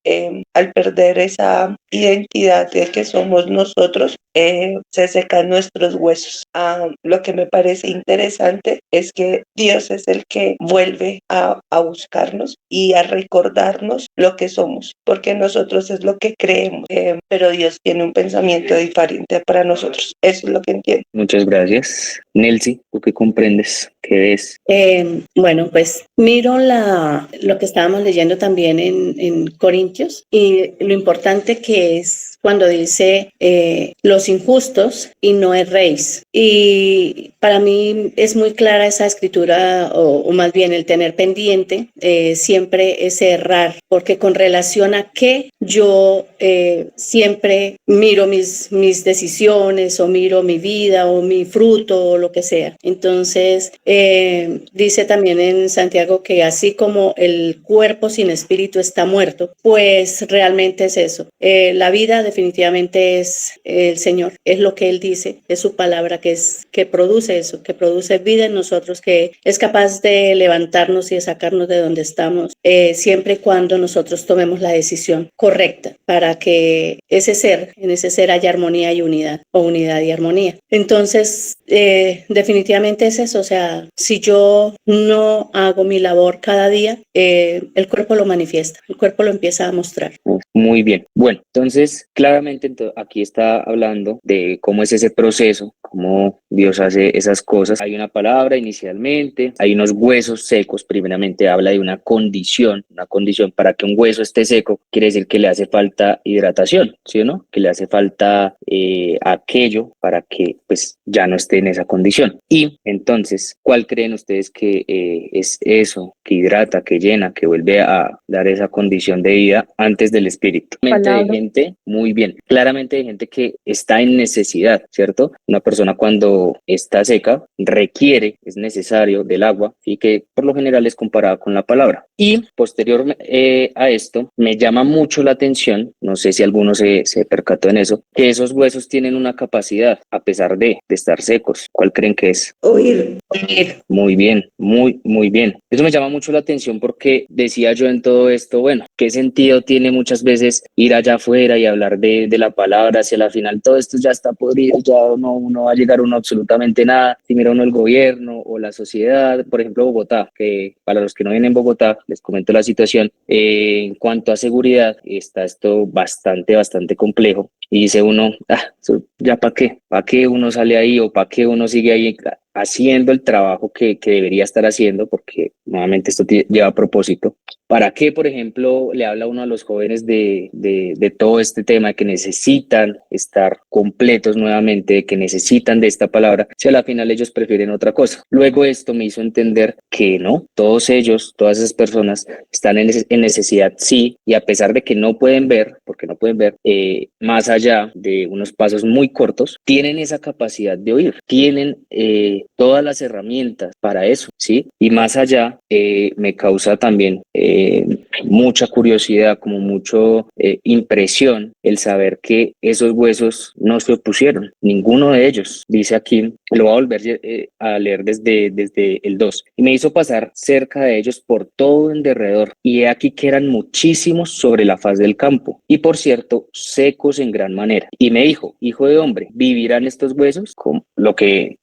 Al perder esa identidad de que somos nosotros, se secan nuestros huesos. Lo que me parece interesante es que Dios es el que vuelve a buscarnos y a recordarnos lo que somos, porque nosotros es lo que creemos, pero Dios tiene un pensamiento diferente para nosotros. Eso es lo que entiendo. Muchas gracias. Nelcy, ¿tú qué comprendes? ¿Qué ves? Bueno, pues miro lo que estábamos leyendo también en Corintios y lo importante que es cuando dice los injustos y no erréis. Y para mí es muy clara esa escritura, o más bien el tener pendiente siempre ese errar, porque con relación a qué yo siempre miro mis decisiones o miro mi vida o mi fruto o lo que sea. Entonces, dice también en Santiago que así como el cuerpo sin espíritu está muerto, pues realmente es eso. La vida definitivamente es el Señor, es lo que Él dice, es su palabra que produce eso, que produce vida en nosotros, que es capaz de levantarnos y de sacarnos de donde estamos, siempre y cuando nosotros tomemos la decisión correcta para que en ese ser haya armonía y unidad, o unidad y armonía. Entonces, definitivamente es eso, o sea, si yo no hago mi labor cada día, el cuerpo lo manifiesta, el cuerpo lo empieza a mostrar. Muy bien. Bueno, entonces claramente aquí está hablando de cómo es ese proceso, cómo Dios hace esas cosas. Hay una palabra inicialmente, hay unos huesos secos, primeramente habla de una condición para que un hueso esté seco, quiere decir que le hace falta hidratación, ¿sí o no? Que le hace falta aquello para que pues ya no esté en esa condición. Y entonces, ¿cuál creen ustedes que es eso que hidrata, que llena, que vuelve a dar esa condición de vida antes del espíritu? De gente, muy bien, claramente de gente que está en necesidad, ¿cierto? Una persona cuando está seca requiere, es necesario del agua y que por lo general es comparada con la palabra. Y posterior a esto, me llama mucho la atención, no sé si alguno se percató en eso, que esos huesos tienen una capacidad, a pesar de estar secos. ¿Cuál creen que es? Oír. Muy bien, muy bien. Eso me llama mucho la atención porque decía yo en todo esto, bueno, ¿qué sentido tiene muchas veces ir allá afuera y hablar de la palabra hacia la final? Todo esto ya está podrido, ya no va a llegar uno absolutamente nada. Si mira uno el gobierno o la sociedad, por ejemplo Bogotá, que para los que no vienen en Bogotá, les comento la situación. En cuanto a seguridad, está esto bastante complejo. Y dice uno, ¿ya para qué? ¿Para qué uno sale ahí o para qué uno sigue ahí haciendo el trabajo que debería estar haciendo? Porque nuevamente esto lleva a propósito. ¿Para qué, por ejemplo, le habla uno a los jóvenes de todo este tema, que necesitan estar completos nuevamente, que necesitan de esta palabra, si a la final ellos prefieren otra cosa? Luego esto me hizo entender que no, todos ellos, todas esas personas están en necesidad, sí, y a pesar de que no pueden ver, porque no pueden ver, más allá de unos pasos muy cortos, tienen esa capacidad de oír, tienen todas las herramientas para eso, ¿sí? Y más allá, me causa también mucha curiosidad, como mucho impresión, el saber que esos huesos no se opusieron, ninguno de ellos. Dice aquí, lo voy a volver a leer desde el 2. Y me hizo pasar cerca de ellos por todo en derredor, y he aquí que eran muchísimos sobre la faz del campo, y por cierto, secos en gran manera. Y me dijo, hijo de hombre, ¿vivirán estos huesos? Como lo que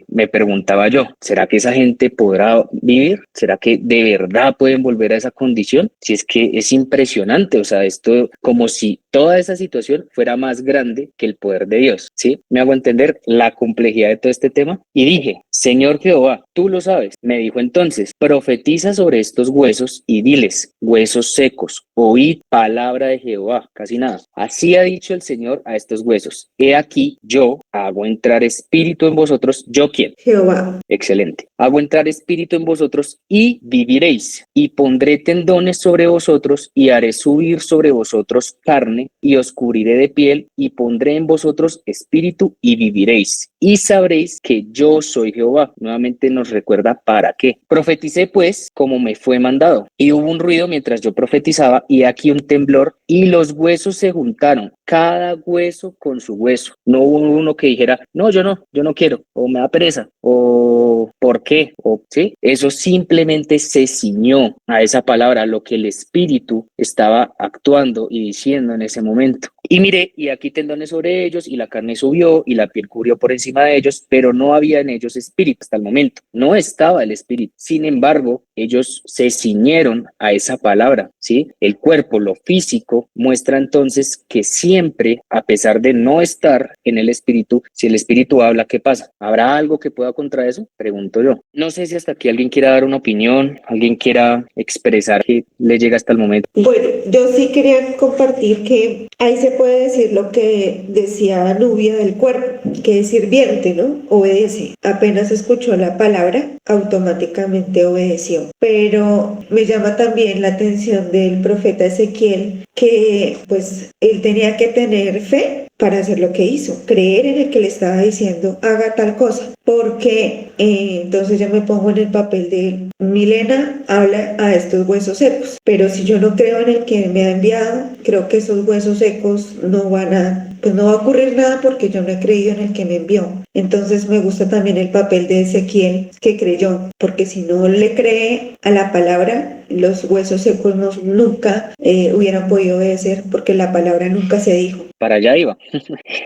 me preguntaba yo, ¿será que esa gente podrá vivir? ¿Será que de verdad pueden volver a esa condición? Si es que es impresionante, o sea, esto como si toda esa situación fuera más grande que el poder de Dios, ¿sí? Me hago entender la complejidad de todo este tema. Y dije, Señor Jehová, tú lo sabes. Me dijo entonces, profetiza sobre estos huesos y diles, huesos secos, oíd palabra de Jehová. Casi nada. Así ha dicho el Señor a estos huesos, he aquí yo hago entrar espíritu en vosotros. ¿Yo quién? Jehová. Excelente. Hago entrar espíritu en vosotros y viviréis, y pondré tendones sobre vosotros y haré subir sobre vosotros carne y os cubriré de piel y pondré en vosotros espíritu y viviréis y sabréis que yo soy Jehová. Nuevamente nos recuerda para qué. Profeticé pues como me fue mandado, y hubo un ruido mientras yo profetizaba, y aquí un temblor, y los huesos se juntaron, cada hueso con su hueso. No hubo uno que dijera, no, yo no quiero, o me da pereza, o ¿por qué? O ¿sí? Eso simplemente se ciñó a esa palabra, lo que el Espíritu estaba actuando y diciendo en ese momento. Y miré, y aquí tendones sobre ellos, y la carne subió, y la piel cubrió por encima de ellos, pero no había en ellos espíritu hasta el momento. No estaba el espíritu. Sin embargo, ellos se ciñeron a esa palabra, ¿sí? El cuerpo, lo físico, muestra entonces que siempre, a pesar de no estar en el espíritu, si el espíritu habla, ¿qué pasa? ¿Habrá algo que pueda contra eso? Pregunto yo. No sé si hasta aquí alguien quiera dar una opinión, alguien quiera expresar que le llega hasta el momento. Bueno, yo sí quería compartir que ahí se puede decir lo que decía Nubia del cuerpo, que es sirviente, ¿no? Obedece. Apenas escuchó la palabra, automáticamente obedeció. Pero me llama también la atención del profeta Ezequiel, que pues él tenía que tener fe para hacer lo que hizo, creer en el que le estaba diciendo, haga tal cosa, porque entonces yo me pongo en el papel de él. Milena habla a estos huesos secos, pero si yo no creo en el que me ha enviado, creo que esos huesos secos no van a, pues no va a ocurrir nada porque yo no he creído en el que me envió. Entonces me gusta también el papel de Ezequiel, que creyó, porque si no le cree a la palabra, los huesos secos nunca hubieran podido obedecer porque la palabra nunca se dijo. Para allá iba.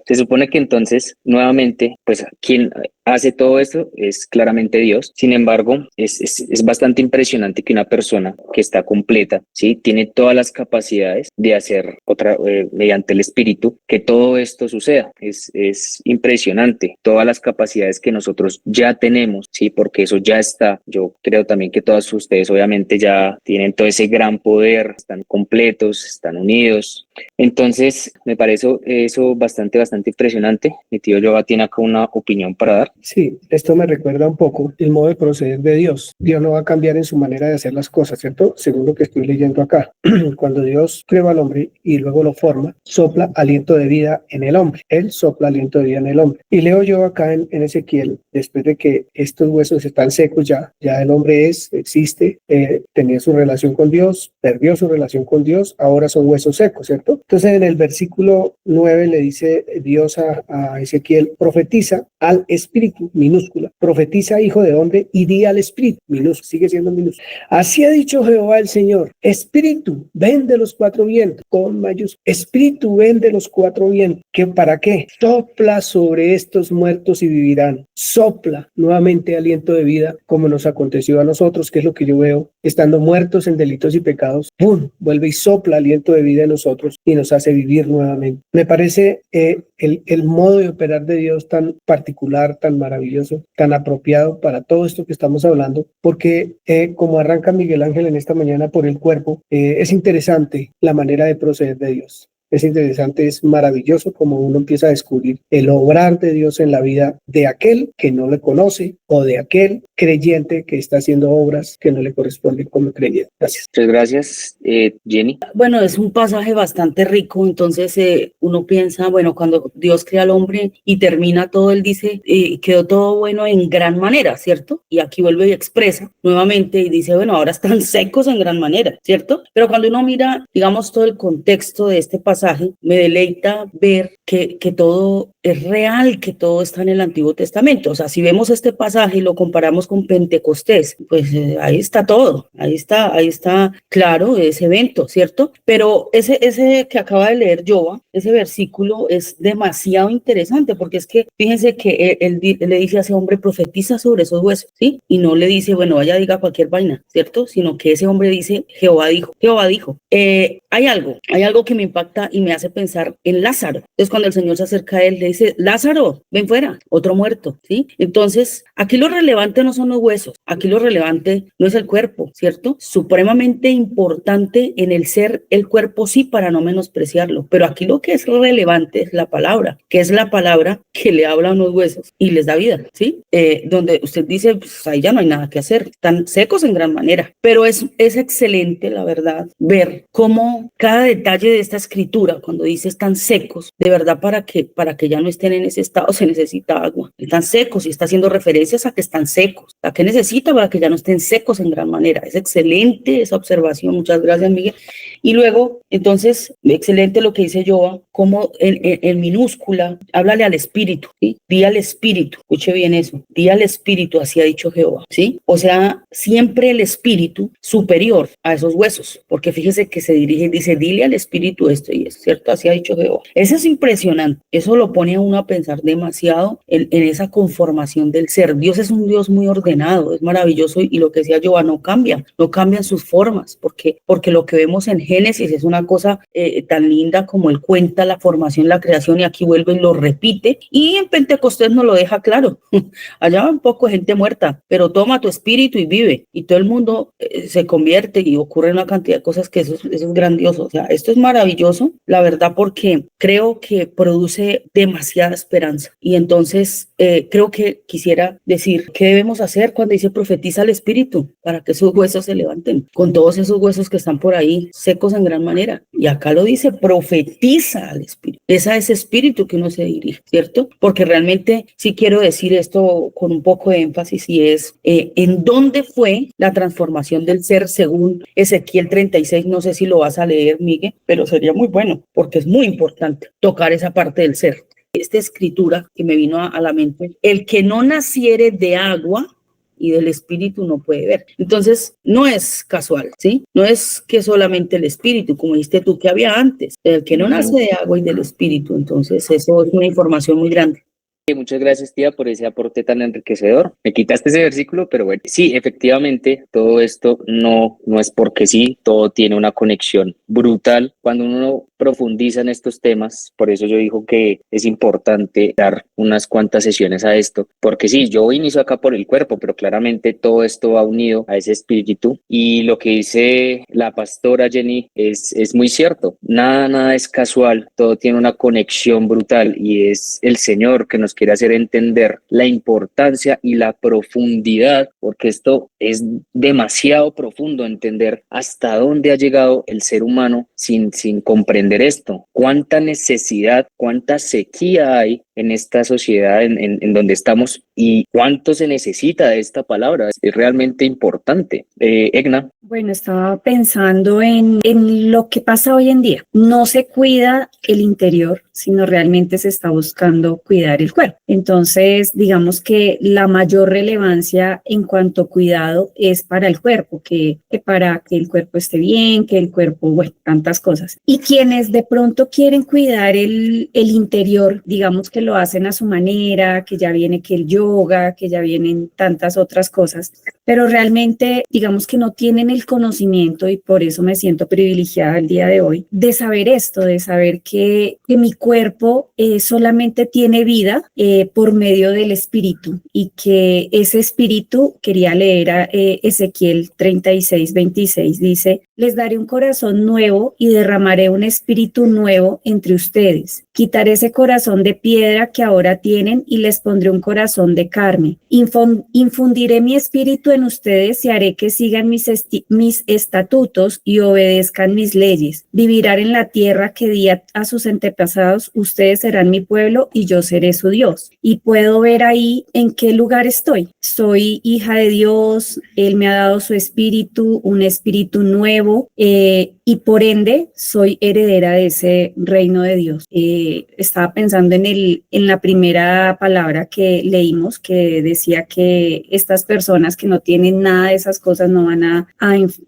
Se supone que entonces, nuevamente, pues quien hace todo esto es claramente Dios. Sin embargo, es bastante impresionante que una persona que está completa, ¿sí? Tiene todas las capacidades de hacer mediante el Espíritu, que todo esto suceda. Es impresionante. Todas las capacidades que nosotros ya tenemos, ¿sí? Porque eso ya está. Yo creo también que todos ustedes obviamente ya tienen todo ese gran poder, están completos, están unidos. Entonces, me parece eso bastante impresionante. Mi tío Yoba tiene acá una opinión para dar. Sí, esto me recuerda un poco el modo de proceder de Dios. Dios no va a cambiar en su manera de hacer las cosas, ¿cierto? Según lo que estoy leyendo acá. Cuando Dios creó al hombre y luego lo forma, sopla aliento de vida en el hombre. Él sopla aliento de vida en el hombre. Y leo yo acá en Ezequiel, después de que estos huesos están secos ya el hombre existe, tenía su relación con Dios, perdió su relación con Dios, ahora son huesos secos, ¿cierto? Entonces en el versículo 9 le dice Dios a Ezequiel, profetiza al espíritu, minúscula, profetiza hijo de hombre y di al espíritu, minúscula, sigue siendo minúscula. Así ha dicho Jehová el Señor, espíritu, ven de los cuatro vientos, con mayúscula, espíritu, ven de los cuatro vientos. ¿Qué, para qué? Sopla sobre estos muertos y vivirán. Sopla nuevamente aliento de vida, como nos aconteció a nosotros, que es lo que yo veo, estando muertos en delitos y pecados, ¡pum!, vuelve y sopla aliento de vida en nosotros y nos hace vivir nuevamente. Me parece el modo de operar de Dios tan particular, tan maravilloso, tan apropiado para todo esto que estamos hablando, porque como arranca Miguel Ángel en esta mañana por el cuerpo, es interesante la manera de proceder de Dios. Es interesante, es maravilloso como uno empieza a descubrir el obrar de Dios en la vida de aquel que no le conoce o de aquel creyente que está haciendo obras que no le corresponden como creyente. Gracias. Muchas gracias, Jenny. Bueno, es un pasaje bastante rico, entonces uno piensa, bueno, cuando Dios crea al hombre y termina todo, él dice, quedó todo bueno en gran manera, ¿cierto? Y aquí vuelve y expresa nuevamente y dice, bueno, ahora están secos en gran manera, ¿cierto? Pero cuando uno mira, digamos, todo el contexto de este pasaje, me deleita ver que todo es real, que todo está en el Antiguo Testamento. O sea, si vemos este pasaje y lo comparamos con Pentecostés, pues ahí está todo, ahí está claro ese evento, ¿cierto? Pero ese que acaba de leer Yoba, ese versículo es demasiado interesante, porque es que fíjense que él le dice a ese hombre, profetiza sobre esos huesos, ¿sí? Y no le dice, bueno, vaya, diga cualquier vaina, ¿cierto? Sino que ese hombre dice, Jehová dijo. Hay algo que me impacta y me hace pensar en Lázaro. Entonces, cuando el Señor se acerca a él, le dice, Lázaro, ven fuera, otro muerto, ¿sí? Entonces, aquí lo relevante no son los huesos, aquí lo relevante no es el cuerpo, ¿cierto? Supremamente importante en el ser el cuerpo, sí, para no menospreciarlo, pero aquí lo que es relevante es la palabra, que es la palabra que le habla a unos huesos y les da vida, ¿sí? Donde usted dice, pues ahí ya no hay nada que hacer, están secos en gran manera, pero es excelente, la verdad, ver cómo cada detalle de esta escritura, cuando dice están secos, de verdad para que ya no estén en ese estado se necesita agua. Están secos y está haciendo referencias a que están secos. ¿A qué necesita para que ya no estén secos en gran manera? Es excelente esa observación. Muchas gracias, Miguel. Y luego, entonces, excelente lo que dice Yoba, como en minúscula, háblale al espíritu, ¿sí? Di al espíritu, escuche bien eso, di al espíritu, así ha dicho Jehová, ¿sí? O sea, siempre el espíritu superior a esos huesos, porque fíjese que se dirige y dice, dile al espíritu esto y eso, ¿cierto? Así ha dicho Jehová. Eso es impresionante, eso lo pone a uno a pensar demasiado en esa conformación del ser. Dios es un Dios muy ordenado, es maravilloso y lo que decía Jehová no cambian sus formas, porque lo que vemos en Génesis es una cosa tan linda como él cuenta la formación, la creación, y aquí vuelve y lo repite, y en Pentecostés nos lo deja claro. Allá va un poco de gente muerta, pero toma tu espíritu y vive, y todo el mundo se convierte y ocurre una cantidad de cosas que eso es grandioso. O sea, esto es maravilloso, la verdad, porque creo que produce demasiada esperanza. Y entonces creo que quisiera decir, ¿qué debemos hacer cuando dice profetiza al espíritu? Para que sus huesos se levanten, con todos esos huesos que están por ahí secos en gran manera. Y acá lo dice, profetiza al espíritu. Es a ese espíritu que uno se dirige, ¿cierto? Porque realmente sí quiero decir esto con un poco de énfasis, y es en dónde fue la transformación del ser según Ezequiel 36. No sé si lo vas a leer, Miguel, pero sería muy bueno, porque es muy importante tocar esa parte del ser. Esta escritura que me vino a la mente, el que no naciere de agua y del espíritu no puede ver. Entonces, no es casual, ¿sí? No es que solamente el espíritu, como dijiste tú que había antes, el que no nace de agua y del espíritu. Entonces, eso es una información muy grande. Muchas gracias, tía, por ese aporte tan enriquecedor. Me quitaste ese versículo, pero bueno, sí, efectivamente, todo esto no es porque sí, todo tiene una conexión brutal. Cuando uno profundiza en estos temas, por eso yo digo que es importante dar unas cuantas sesiones a esto, porque sí, yo inicio acá por el cuerpo, pero claramente todo esto va unido a ese espíritu, y lo que dice la pastora Jenny es muy cierto. Nada es casual, todo tiene una conexión brutal, y es el Señor que nos quiere hacer entender la importancia y la profundidad, porque esto es demasiado profundo, entender hasta dónde ha llegado el ser humano sin comprender esto. Cuánta necesidad, cuánta sequía hay en esta sociedad en donde estamos, y cuánto se necesita de esta palabra. Es realmente importante. Egna. Bueno, estaba pensando en lo que pasa hoy en día. No se cuida el interior, sino realmente se está buscando cuidar el cuerpo. Entonces, digamos que la mayor relevancia en cuanto a cuidado es para el cuerpo, que para que el cuerpo esté bien, que el cuerpo, bueno, tantas cosas. Y quienes de pronto quieren cuidar el interior, digamos que lo hacen a su manera, que ya viene que el yoga, que ya vienen tantas otras cosas, pero realmente digamos que no tienen el conocimiento, y por eso me siento privilegiada el día de hoy, de saber esto, de saber que mi cuerpo solamente tiene vida por medio del espíritu, y que ese espíritu, quería leer a Ezequiel 36:26, dice: les daré un corazón nuevo y derramaré un espíritu nuevo entre ustedes. Quitaré ese corazón de piedra que ahora tienen y les pondré un corazón de carne. Infundiré mi espíritu en ustedes y haré que sigan mis estatutos y obedezcan mis leyes. Vivirán en la tierra que di a sus antepasados. Ustedes serán mi pueblo y yo seré su Dios. Y puedo ver ahí en qué lugar estoy. Soy hija de Dios, Él me ha dado su espíritu, un espíritu nuevo, y por ende soy heredera de ese reino de Dios. Estaba pensando en la primera palabra que leímos, que decía que estas personas que no tienen nada de esas cosas no van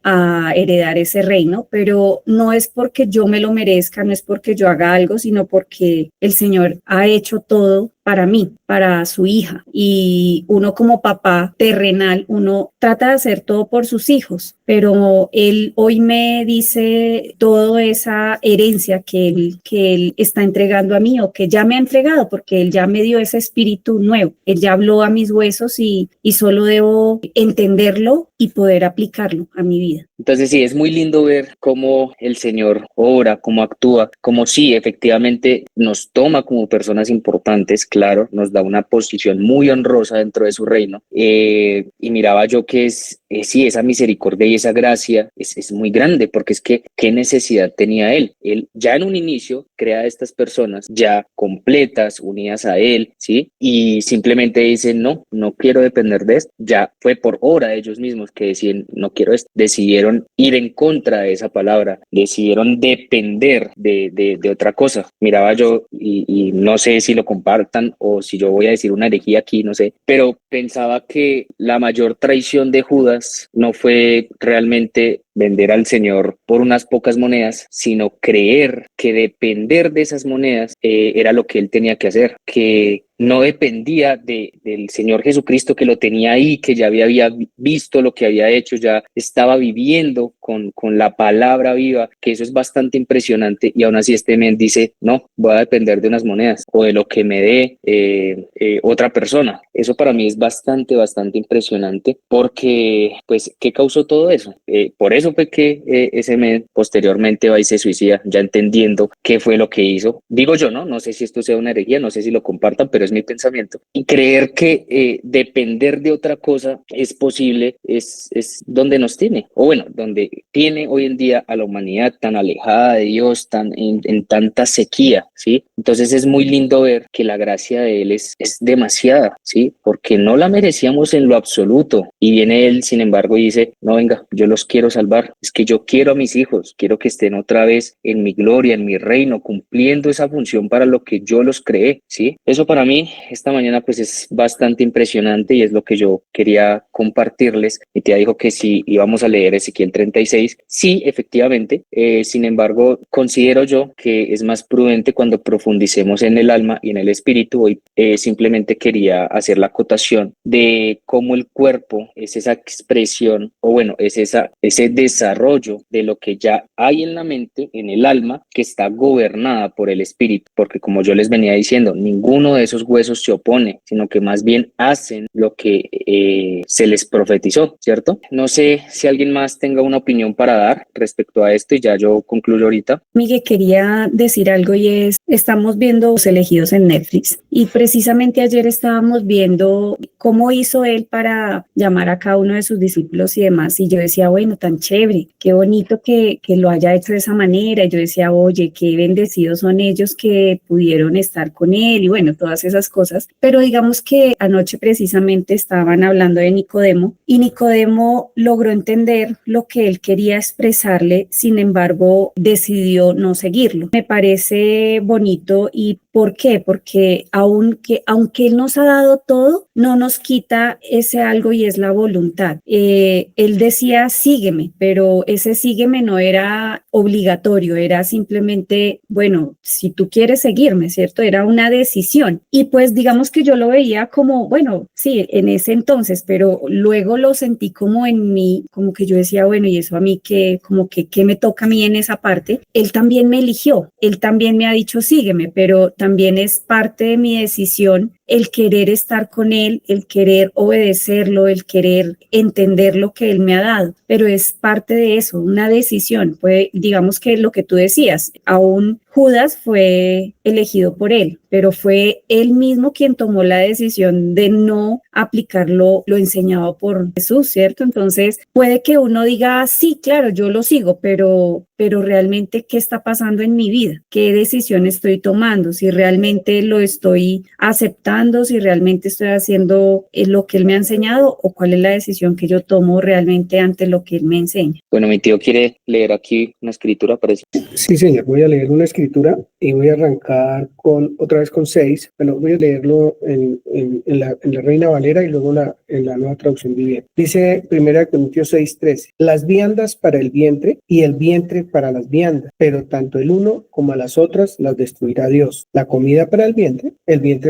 a heredar ese reino, pero no es porque yo me lo merezca, no es porque yo haga algo, sino porque el Señor ha hecho todo para mí, para su hija. Y uno como papá terrenal, uno trata de hacer todo por sus hijos, pero Él hoy me dice toda esa herencia que él está entregando a mí, o que ya me ha entregado, porque Él ya me dio ese espíritu nuevo. Él ya habló a mis huesos, y solo debo entenderlo y poder aplicarlo a mi vida. Entonces sí, es muy lindo ver cómo el Señor obra, cómo actúa, cómo sí, efectivamente nos toma como personas importantes, claro, nos da una posición muy honrosa dentro de su reino. Y miraba yo que sí, esa misericordia y esa gracia es muy grande, porque es que ¿qué necesidad tenía Él? Él ya en un inicio crea a estas personas ya completas, unidas a Él, ¿sí? Y simplemente dicen, no quiero depender de esto. Ya fue por obra de ellos mismos que deciden, no quiero esto. Decidieron ir en contra de esa palabra, decidieron depender de otra cosa. Miraba yo, y no sé si lo compartan o si yo voy a decir una herejía aquí, no sé, pero pensaba que la mayor traición de Judas no fue realmente vender al Señor por unas pocas monedas, sino creer que depender de esas monedas era lo que él tenía que hacer, que no dependía del Señor Jesucristo, que lo tenía ahí, que ya había visto lo que había hecho, ya estaba viviendo con la palabra viva, que eso es bastante impresionante. Y aún así este men dice, no, voy a depender de unas monedas o de lo que me dé otra persona. Eso para mí es bastante impresionante, porque pues, ¿qué causó todo eso? Por eso fue que ese men posteriormente va y se suicida, ya entendiendo qué fue lo que hizo. Digo yo, no sé si esto sea una herejía, no sé si lo compartan, pero es mi pensamiento. Y creer que depender de otra cosa es posible es donde nos tiene, o bueno, donde tiene hoy en día a la humanidad tan alejada de Dios, en tanta sequía, ¿sí? Entonces es muy lindo ver que la gracia de Él es demasiada, ¿sí? Porque no la merecíamos en lo absoluto, y viene Él, sin embargo, y dice, no, venga, yo los quiero salvar salvar, es que yo quiero a mis hijos, quiero que estén otra vez en mi gloria, en mi reino, cumpliendo esa función para lo que yo los creé, ¿sí? Eso para mí esta mañana pues es bastante impresionante y es lo que yo quería compartirles. Mi tía dijo que si íbamos a leer Ezequiel 36, sí, efectivamente, sin embargo, considero yo que es más prudente cuando profundicemos en el alma y en el espíritu. Hoy simplemente quería hacer la acotación de cómo el cuerpo es esa expresión, o bueno, es ese desarrollo de lo que ya hay en la mente, en el alma, que está gobernada por el espíritu, porque como yo les venía diciendo, ninguno de esos huesos se opone, sino que más bien hacen lo que se les profetizó, ¿cierto? No sé si alguien más tenga una opinión para dar respecto a esto y ya yo concluyo ahorita. Miguel, quería decir algo y es, estamos viendo Los Elegidos en Netflix y precisamente ayer estábamos viendo cómo hizo él para llamar a cada uno de sus discípulos y demás, y yo decía, bueno, tan chévere, qué bonito que lo haya hecho de esa manera, y yo decía, oye, qué bendecidos son ellos que pudieron estar con él, y bueno, todas esas cosas, pero digamos que anoche precisamente estaban hablando de Nicodemo, y Nicodemo logró entender lo que él quería expresarle, sin embargo, decidió no seguirlo. Me parece bonito. ¿Y por qué? Porque aunque Él nos ha dado todo, no nos quita ese algo y es la voluntad. Él decía, sígueme, pero ese sígueme no era obligatorio, era simplemente, bueno, si tú quieres seguirme, ¿cierto? Era una decisión. Y pues digamos que yo lo veía como, bueno, sí, en ese entonces, pero luego lo sentí como en mí, como que yo decía, bueno, y eso a mí que, como que, ¿qué me toca a mí en esa parte? Él también me eligió, él también me ha dicho, sígueme, pero también es parte de mi decisión el querer estar con él, el querer obedecerlo, el querer entender lo que él me ha dado, pero es parte de eso, una decisión. Pues digamos que lo que tú decías, aún Judas fue elegido por él, pero fue él mismo quien tomó la decisión de no aplicar lo enseñado por Jesús, ¿cierto? Entonces puede que uno diga, sí, claro, yo lo sigo, pero realmente, ¿qué está pasando en mi vida? ¿Qué decisión estoy tomando? Si realmente lo estoy aceptando, si realmente estoy haciendo lo que él me ha enseñado, o cuál es la decisión que yo tomo realmente ante lo que él me enseña. Bueno, mi tío quiere leer aquí una escritura, parece. Sí, señor, voy a leer una escritura y voy a arrancar otra vez con 6. Bueno, voy a leerlo en la Reina Valera y luego en la Nueva Traducción Viviente. Dice 1 Corintios 6:13, las viandas para el vientre y el vientre para las viandas, pero tanto el uno como a las otras las destruirá Dios. La comida para el vientre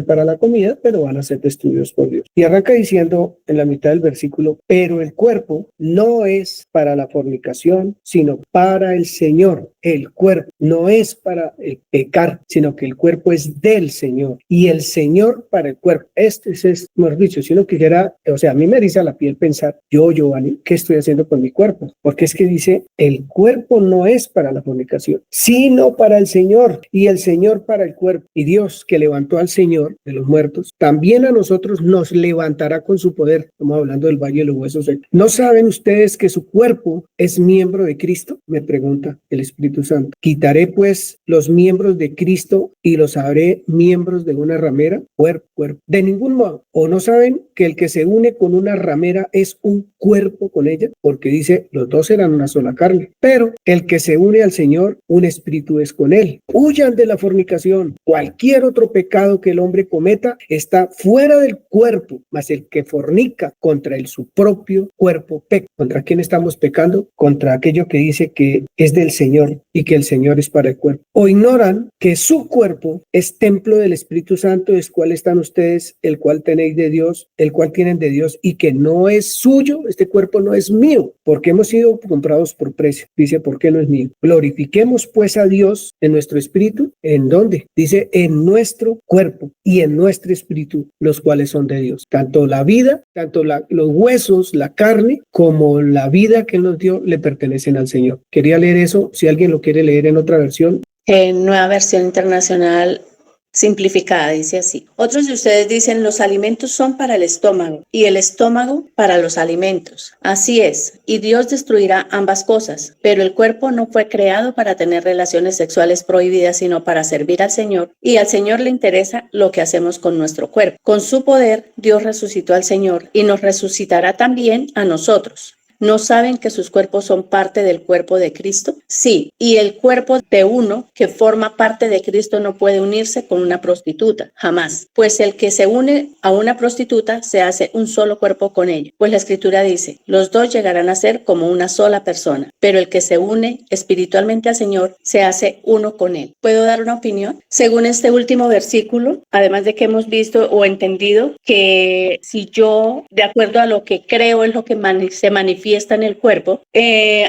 para la comida, pero van a ser destruidos por Dios. Y arranca diciendo en la mitad del versículo, pero el cuerpo no es para la fornicación, sino para el Señor. El cuerpo no es para el pecar, sino que el cuerpo es del Señor y el Señor para el cuerpo. Este es, mejor dicho, si uno quisiera, o sea, a mí me eriza la piel pensar, Giovanni, ¿qué estoy haciendo con mi cuerpo? Porque es que dice, el cuerpo no es para la fornicación, sino para el Señor y el Señor para el cuerpo. Y Dios, que levantó al Señor de los muertos, también a nosotros nos levantará con su poder. Estamos hablando del Valle de los Huesos Secos. ¿No saben ustedes que su cuerpo es miembro de Cristo? Me pregunta el Espíritu Santo. ¿Quitaré pues los miembros de Cristo y los haré miembros de una ramera? Cuerpo. De ningún modo. ¿O no saben que el que se une con una ramera es un cuerpo con ella? Porque dice, los dos eran una sola carne. Pero el que se une al Señor, un espíritu es con él. Huyan de la fornicación. Cualquier otro pecado que el hombre cometa está fuera del cuerpo, mas el que fornica contra su propio cuerpo peca. ¿Contra quién estamos pecando? Contra aquello que dice que es del Señor y que el Señor es para el cuerpo. ¿O ignoran que su cuerpo es templo del Espíritu Santo, el cual están ustedes, el cual tenéis de Dios, el cual tienen de Dios, y que no es suyo? Este cuerpo no es mío, porque hemos sido comprados por precio. Dice, ¿por qué no es mío? Glorifiquemos pues a Dios en nuestro espíritu. ¿En dónde? Dice, en nuestro cuerpo y en nuestro espíritu, los cuales son de Dios. Tanto la vida, tanto los huesos, la carne, como la vida que Él nos dio, le pertenecen al Señor. Quería leer eso, si alguien lo quiere leer en otra versión. En Nueva Versión Internacional Simplificada dice así: otros de ustedes dicen, los alimentos son para el estómago y el estómago para los alimentos. Así es, y Dios destruirá ambas cosas, pero el cuerpo no fue creado para tener relaciones sexuales prohibidas, sino para servir al Señor, y al Señor le interesa lo que hacemos con nuestro cuerpo. Con su poder, Dios resucitó al Señor y nos resucitará también a nosotros. ¿No saben que sus cuerpos son parte del cuerpo de Cristo? Sí, y el cuerpo de uno que forma parte de Cristo no puede unirse con una prostituta, jamás. Pues el que se une a una prostituta se hace un solo cuerpo con ella. Pues la Escritura dice, los dos llegarán a ser como una sola persona, pero el que se une espiritualmente al Señor se hace uno con él. ¿Puedo dar una opinión? Según este último versículo, además de que hemos visto o entendido que si yo, de acuerdo a lo que creo, es lo que se manifiesta en el cuerpo,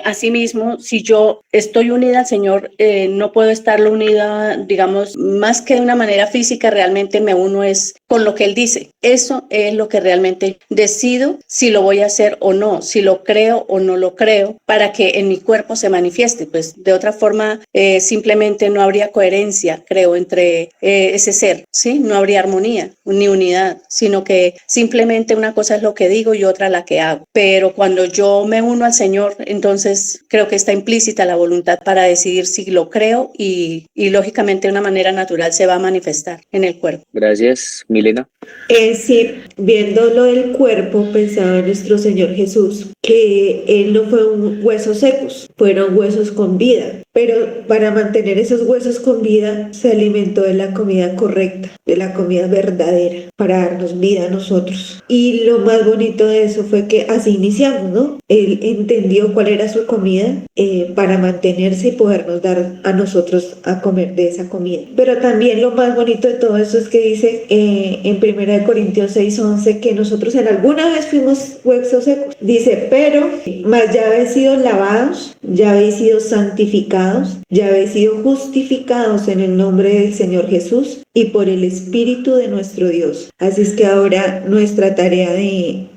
asimismo, si yo estoy unida al Señor, no puedo estarlo unida, digamos, más que de una manera física, realmente me uno es con lo que Él dice. Eso es lo que realmente decido si lo voy a hacer o no, si lo creo o no lo creo, para que en mi cuerpo se manifieste. Pues de otra forma, simplemente no habría coherencia, creo, entre ese ser, ¿sí? No habría armonía ni unidad, sino que simplemente una cosa es lo que digo y otra la que hago. Pero cuando yo me uno al Señor, entonces creo que está implícita la voluntad para decidir si lo creo y lógicamente de una manera natural se va a manifestar en el cuerpo. Gracias, Milena. Sí, viendo lo del cuerpo, pensaba en nuestro Señor Jesús, que Él no fue huesos secos, fueron huesos con vida, pero para mantener esos huesos con vida se alimentó de la comida correcta, de la comida verdadera, para darnos vida a nosotros. Y lo más bonito de eso fue que así iniciamos, ¿no? Él entendió cuál era su comida para mantenerse y podernos dar a nosotros a comer de esa comida. Pero también lo más bonito de todo eso es que dice en 1 Corintios 6:11 que nosotros en alguna vez fuimos huesos secos. Dice, pero más ya habéis sido lavados, ya habéis sido santificados, ya habéis sido justificados en el nombre del Señor Jesús y por el Espíritu de nuestro Dios. Así es que ahora nuestra tarea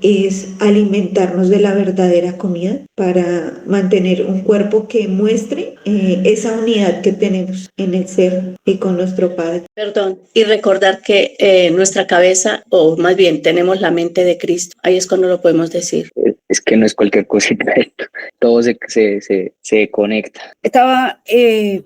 es alimentarnos de la verdadera comida para mantener un cuerpo que muestre esa unidad que tenemos en el ser y con nuestro Padre. Perdón, y recordar que nuestra cabeza, o más bien tenemos la mente de Cristo, ahí es cuando lo podemos decir. Es que no es cualquier cosita esto, todo se conecta. Estaba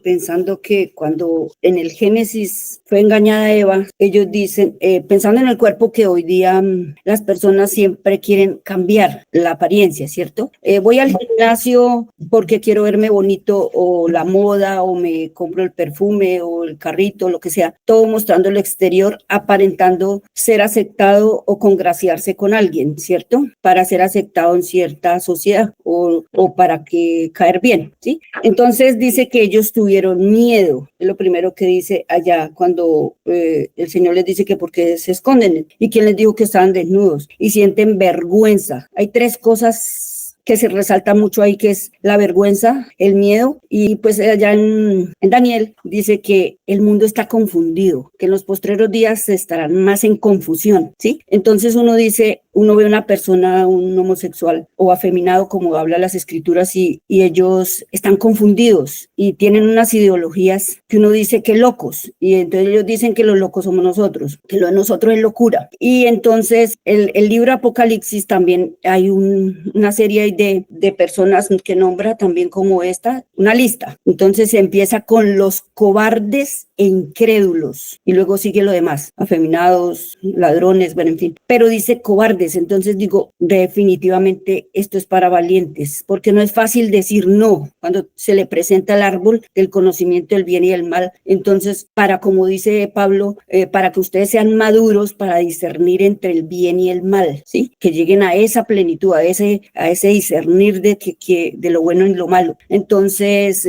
pensando que cuando en el Génesis fue engañada Eva, ellos dicen, pensando en el cuerpo que hoy día las personas siempre quieren cambiar la apariencia, ¿cierto? Voy al gimnasio porque quiero verme bonito, o la moda, o me compro el perfume, o el carrito, lo que sea, todo mostrando el exterior, aparentando ser aceptado o congraciarse con alguien, ¿cierto? Para ser aceptado en cierta sociedad o para que caer bien, ¿sí? Entonces dice que ellos tuvieron miedo, es lo primero que dice allá cuando el Señor les dice que por qué se esconden y quién les dijo que estaban desnudos y sienten vergüenza. Hay tres cosas que se resalta mucho ahí, que es la vergüenza, el miedo, y pues allá en Daniel dice que el mundo está confundido, que en los postreros días estarán más en confusión, ¿sí? Entonces uno dice, uno ve una persona, un homosexual o afeminado, como habla las escrituras, y ellos están confundidos y tienen unas ideologías que uno dice que locos, y entonces ellos dicen que los locos somos nosotros, que lo de nosotros es locura. Y entonces el libro Apocalipsis también hay una serie de personas que nombra también como esta, una lista. Entonces empieza con los cobardes e incrédulos y luego sigue lo demás, afeminados, ladrones, bueno, en fin, pero dice cobardes. Entonces digo, definitivamente esto es para valientes, porque no es fácil decir no cuando se le presenta el árbol del conocimiento del bien y del mal. Entonces, para, como dice Pablo, para que ustedes sean maduros para discernir entre el bien y el mal, ¿sí? Que lleguen a esa plenitud, a ese discernir de lo bueno y lo malo. Entonces,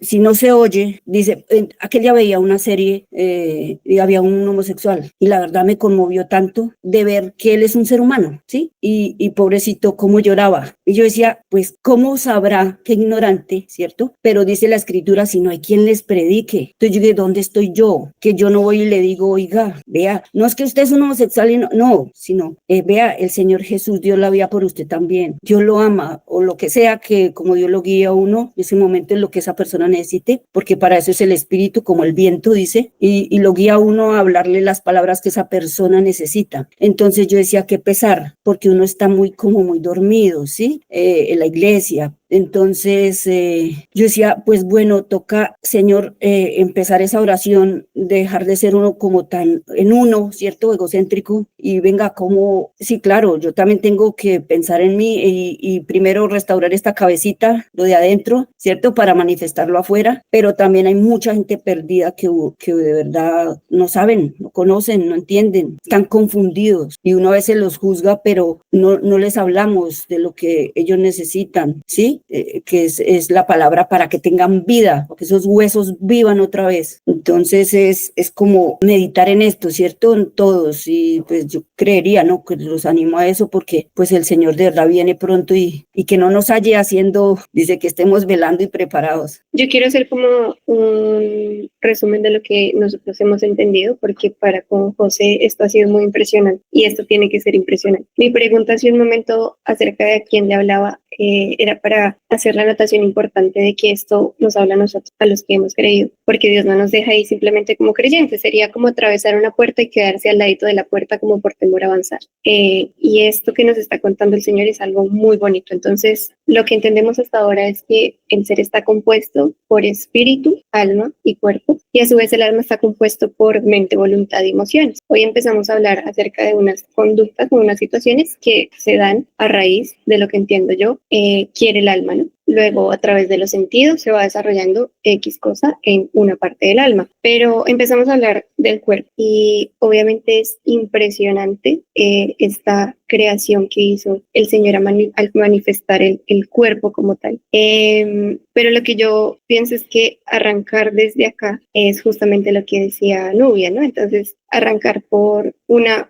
si no se oye, dice, aquel día veía una serie y había un homosexual y la verdad me conmovió tanto de ver que él es un ser humano, ¿sí? Y pobrecito, cómo lloraba. Y yo decía, pues, ¿cómo sabrá? Qué ignorante, ¿cierto? Pero dice la escritura, si no hay quien les predique. Entonces yo digo, ¿dónde estoy yo? Que yo no voy y le digo, oiga, vea, no es que usted es un homosexual y no, sino, vea, el Señor Jesús dio la vida por usted también. Dios lo ama, o lo que sea, que como Dios lo guía a uno, en ese momento es lo que esa persona necesite, porque para eso es el Espíritu, como el viento dice, y lo guía a uno a hablarle las palabras que esa persona necesita. Entonces yo decía, qué pesar, porque uno está muy dormido, ¿sí? En la iglesia, Entonces yo decía, pues bueno, toca, Señor, empezar esa oración, dejar de ser uno como tan en uno, ¿cierto? Egocéntrico, y venga, como, sí, claro, yo también tengo que pensar en mí y primero restaurar esta cabecita, lo de adentro, ¿cierto? Para manifestarlo afuera, pero también hay mucha gente perdida que de verdad no saben, no conocen, no entienden, están confundidos y uno a veces los juzga, pero no les hablamos de lo que ellos necesitan, ¿sí? Que es la palabra para que tengan vida, que esos huesos vivan otra vez. Entonces es como meditar en esto, ¿cierto? En todos, y pues yo creería, ¿no? Que los animo a eso porque pues el Señor de verdad viene pronto y que no nos halle haciendo, dice que estemos velando y preparados. Yo quiero hacer como un resumen de lo que nosotros hemos entendido, porque para con José esto ha sido muy impresionante y esto tiene que ser impresionante. Mi pregunta hace un momento acerca de a quién le hablaba era para hacer la anotación importante de que esto nos habla a nosotros, a los que hemos creído, porque Dios no nos deja ahí simplemente como creyentes, sería como atravesar una puerta y quedarse al ladito de la puerta como por temor a avanzar. Y esto que nos está contando el Señor es algo muy bonito. Entonces, lo que entendemos hasta ahora es que el ser está compuesto por espíritu, alma y cuerpo, y a su vez el alma está compuesto por mente, voluntad y emociones. Hoy empezamos a hablar acerca de unas conductas o unas situaciones que se dan a raíz de lo que entiendo yo quiere el alma, ¿no? Luego, a través de los sentidos, se va desarrollando X cosa en una parte del alma. Pero empezamos a hablar del cuerpo y obviamente es impresionante esta creación que hizo el Señor al manifestar el cuerpo como tal. Pero lo que yo pienso es que arrancar desde acá es justamente lo que decía Nubia, ¿no? Entonces, arrancar por uno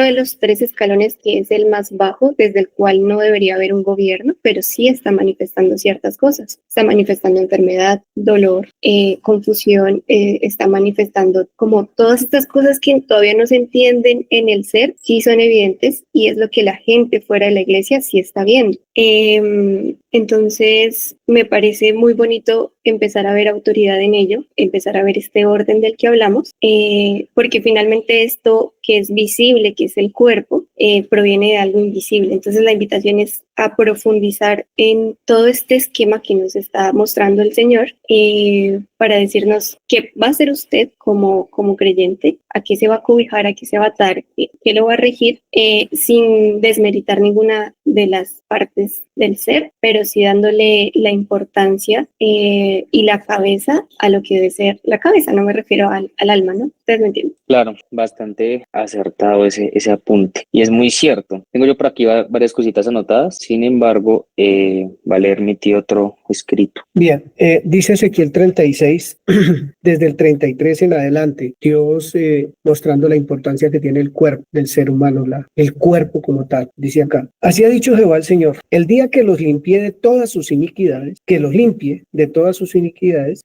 de los 3 escalones que es el más bajo, desde el cual no debería haber un gobierno, pero sí está manifestando ciertas cosas. Está manifestando enfermedad, dolor, confusión, está manifestando como todas estas cosas que todavía no se entienden en el ser, sí son evidentes y es lo que la gente fuera de la iglesia sí está viendo. Entonces, me parece muy bonito empezar a ver autoridad en ello, empezar a ver este orden del que hablamos, porque finalmente esto que es visible, que es el cuerpo, proviene de algo invisible. Entonces, la invitación es a profundizar en todo este esquema que nos está mostrando el Señor para decirnos qué va a hacer usted como creyente, a qué se va a cobijar, a qué se va a atar, qué lo va a regir, sin desmeritar ninguna de las partes del ser, pero sí dándole la importancia y la cabeza a lo que debe ser la cabeza. No me refiero al alma, ¿no? Ustedes me entienden. Claro, bastante acertado ese apunte. Y es muy cierto. Tengo yo por aquí varias cositas anotadas. Sin embargo, va a leer mi tío otro escrito. Bien, dice Ezequiel 36, desde el 33 en adelante, Dios mostrando la importancia que tiene el cuerpo del ser humano, el cuerpo como tal. Dice acá, así ha dicho Jehová el Señor, el día que los limpie de todas sus iniquidades,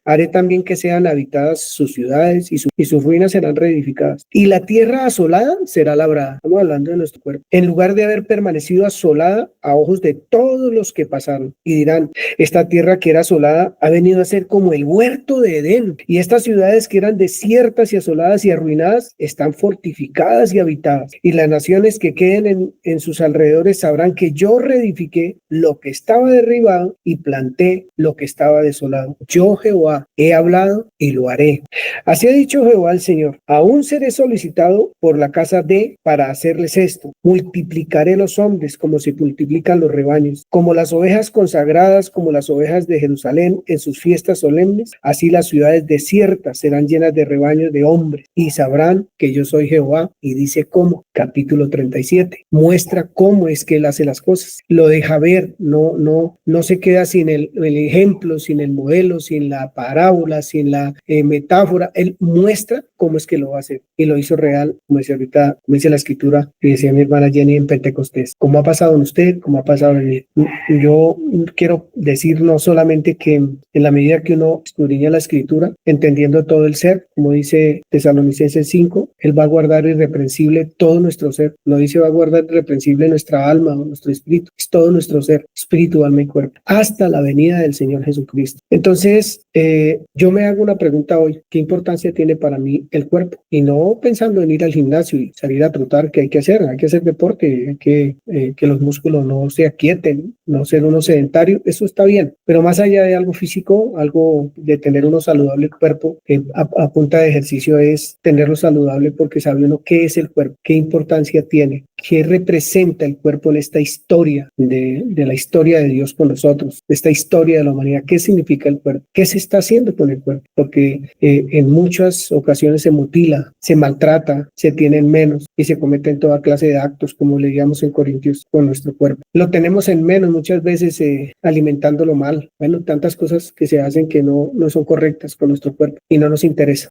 haré también que sean habitadas sus ciudades y sus ruinas serán reedificadas. Y la tierra asolada será labrada. Estamos hablando de nuestro cuerpo. En lugar de haber permanecido asolada a ojos de todos los que pasaron. Y dirán, esta tierra que era asolada ha venido a ser como el huerto de Edén. Y estas ciudades que eran desiertas y asoladas y arruinadas están fortificadas y habitadas. Y las naciones que queden en sus alrededores sabrán que yo reedifiqué lo que estaba derribado y planté lo que estaba desolado. Yo, Jehová, he hablado y lo haré. Así ha dicho Jehová el Señor, aún seré solicitado por la casa de para hacerles esto. Multiplicaré los hombres como se multiplican los rebaños, como las ovejas consagradas, como las ovejas de Jerusalén en sus fiestas solemnes, así las ciudades desiertas serán llenas de rebaños de hombres y sabrán que yo soy Jehová. Y dice cómo, capítulo 37, muestra cómo es que él hace las cosas, lo deja ver, no se queda sin el ejemplo, sin el modelo, sin la parábola, sin la metáfora. Él muestra cómo es que lo va a hacer y lo hizo real, como decía ahorita, como dice la escritura que decía mi hermana Jenny en Pentecostés. ¿Cómo ha pasado en usted? ¿Cómo ha pasado en mí? Yo quiero decir no solamente que en la medida que uno escudriña la escritura, entendiendo todo el ser, como dice Tesalonicenses 5, él va a guardar irreprensible todo nuestro ser. No dice va a guardar irreprensible nuestra alma o nuestro espíritu, es todo nuestro ser, espíritu, alma y cuerpo, hasta la venida del Señor Jesucristo. Entonces, yo me hago una pregunta hoy: ¿qué importancia tiene para mí el cuerpo? Y no pensando en ir al gimnasio y salir a trotar, que hay que hacer deporte, hay que los músculos no se aquieten, no ser uno sedentario, eso está bien, pero más allá de algo físico, algo de tener uno saludable el cuerpo, a punta de ejercicio, es tenerlo saludable, porque sabe uno qué es el cuerpo, qué importancia tiene, qué representa el cuerpo en esta historia de la historia de Dios con nosotros, de esta historia de la humanidad. ¿Qué significa el cuerpo? ¿Qué se está haciendo con el cuerpo? Porque en muchas ocasiones se mutila, se maltrata, se tienen menos y se cometen toda clase de actos, como leíamos en Corintios, con nuestro cuerpo. Lo tenemos en menos muchas veces, alimentándolo mal. Bueno, tantas cosas que se hacen que no son correctas con nuestro cuerpo y no nos interesa.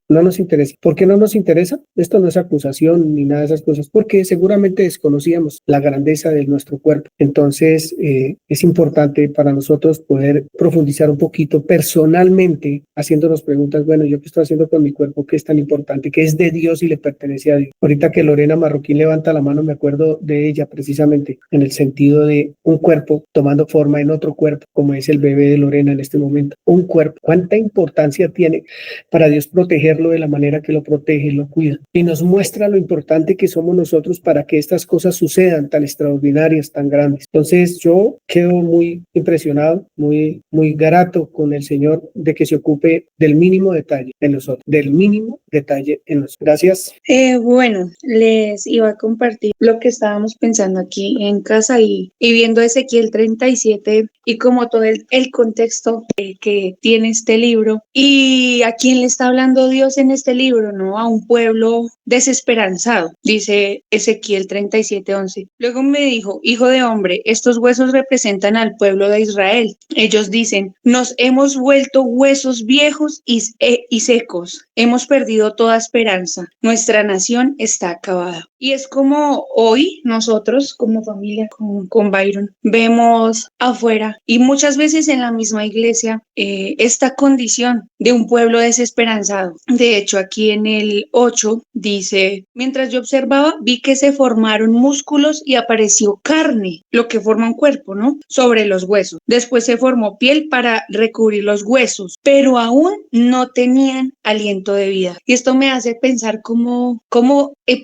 ¿Por qué no nos interesa? Esto no es acusación ni nada de esas cosas, porque seguramente desconocíamos la grandeza de nuestro cuerpo. Entonces, es importante para nosotros poder profundizar un poquito personalmente, haciéndonos preguntas: bueno, ¿yo qué estoy haciendo con mi cuerpo? ¿Qué es tan importante? ¿Qué es de Dios y le pertenece a Dios? Ahorita que Lorena Marroquín levanta la mano, me acuerdo de ella precisamente en el sentido de un cuerpo tomando forma en otro cuerpo, como es el bebé de Lorena en este momento. Un cuerpo, ¿cuánta importancia tiene para Dios protegerlo de la manera que lo protege, lo cuida? Y nos muestra lo importante que somos nosotros para que estas cosas sucedan, tan extraordinarias, tan grandes. Entonces, yo quedo muy impresionado, muy grato con el Señor de que se ocupe del mínimo detalle en nosotros, del mínimo detalle en nosotros. Gracias. Bueno, les iba a compartir lo que estábamos pensando aquí en casa y viendo Ezequiel 37 y como todo el contexto que tiene este libro y a quién le está hablando Dios en este libro, ¿no? A un pueblo desesperanzado, dice Ezequiel 37:11. Luego me dijo: hijo de hombre, estos huesos representan al pueblo de Israel. Ellos dicen: nos hemos vuelto huesos viejos y secos, hemos perdido toda esperanza, nuestra nación está acabada. Y es como hoy nosotros como familia, con Byron, vemos afuera y muchas veces en la misma iglesia esta condición de un pueblo desesperanzado. De hecho, aquí en el 8 dice: mientras yo observaba, vi que se formaron músculos y apareció carne, lo que forma un cuerpo, ¿no? Sobre los huesos. Después se formó piel para recubrir los huesos, pero aún no tenían aliento de vida. Y esto me hace pensar cómo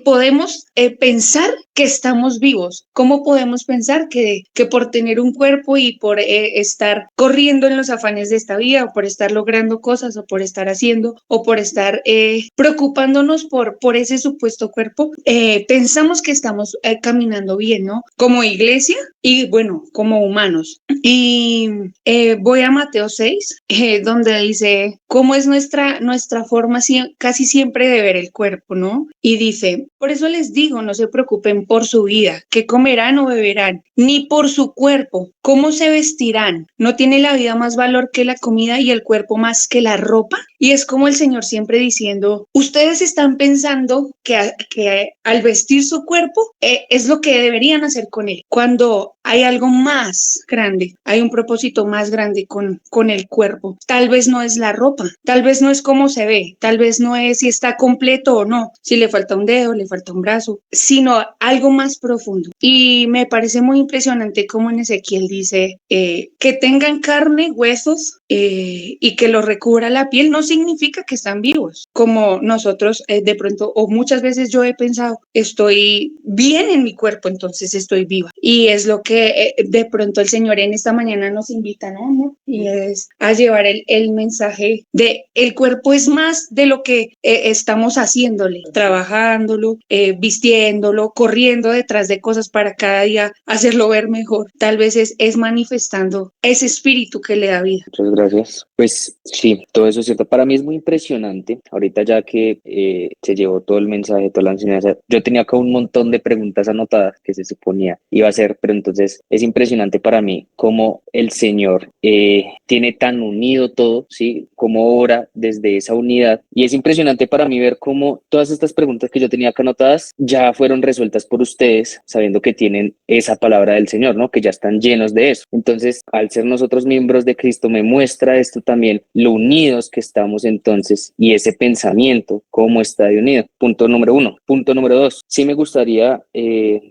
podemos pensar que estamos vivos, cómo podemos pensar que por tener un cuerpo y por estar corriendo en los afanes de esta vida, o por estar logrando cosas, o por estar haciendo, o por estar preocupándonos por ese supuesto cuerpo, pensamos que estamos caminando bien, ¿no? Como iglesia y bueno, como humanos. Y voy a Mateo 6, donde dice cómo es nuestra forma casi siempre de ver el cuerpo, ¿no? Y dice: por eso les digo, no se preocupen por su vida, qué comerán o beberán, ni por su cuerpo, cómo se vestirán. ¿No tiene la vida más valor que la comida y el cuerpo más que la ropa? Y es como el Señor siempre diciendo: ustedes están pensando que al vestir su cuerpo es lo que deberían hacer con él, cuando hay algo más grande, hay un propósito más grande con el cuerpo. Tal vez no es la ropa, tal vez no es cómo se ve, tal vez no es si está completo o no, si le falta un dedo, le falta un brazo, sino algo más profundo. Y me parece muy impresionante como en Ezequiel dice que tengan carne, huesos y que lo recubra la piel, no significa que están vivos, como nosotros de pronto, o muchas veces yo he pensado: estoy bien en mi cuerpo, entonces estoy viva. Y es lo que de pronto el Señor en esta mañana nos invita, ¿no? Y es a llevar el mensaje de el cuerpo es más de lo que estamos haciéndole, trabajándolo, vistiéndolo, corriendo detrás de cosas para cada día hacerlo ver mejor. Tal vez es manifestando ese espíritu que le da vida. Muchas gracias. Pues sí, todo eso es cierto. Para mí es muy impresionante. Ahorita ya que se llevó todo el mensaje, toda la enseñanza, yo tenía acá un montón de preguntas anotadas que se suponía iba a hacer, pero entonces es impresionante para mí cómo el Señor tiene tan unido todo, ¿sí? Cómo obra desde esa unidad. Y es impresionante para mí ver cómo todas estas preguntas que yo tenía acá anotadas ya fueron resueltas por ustedes, sabiendo que tienen esa palabra del Señor, ¿no? Que ya están llenos de eso. Entonces, al ser nosotros miembros de Cristo, me muestra esto también, lo unidos que está veamos entonces y ese pensamiento cómo está de unido. Punto número 1. Punto número 2. Sí me gustaría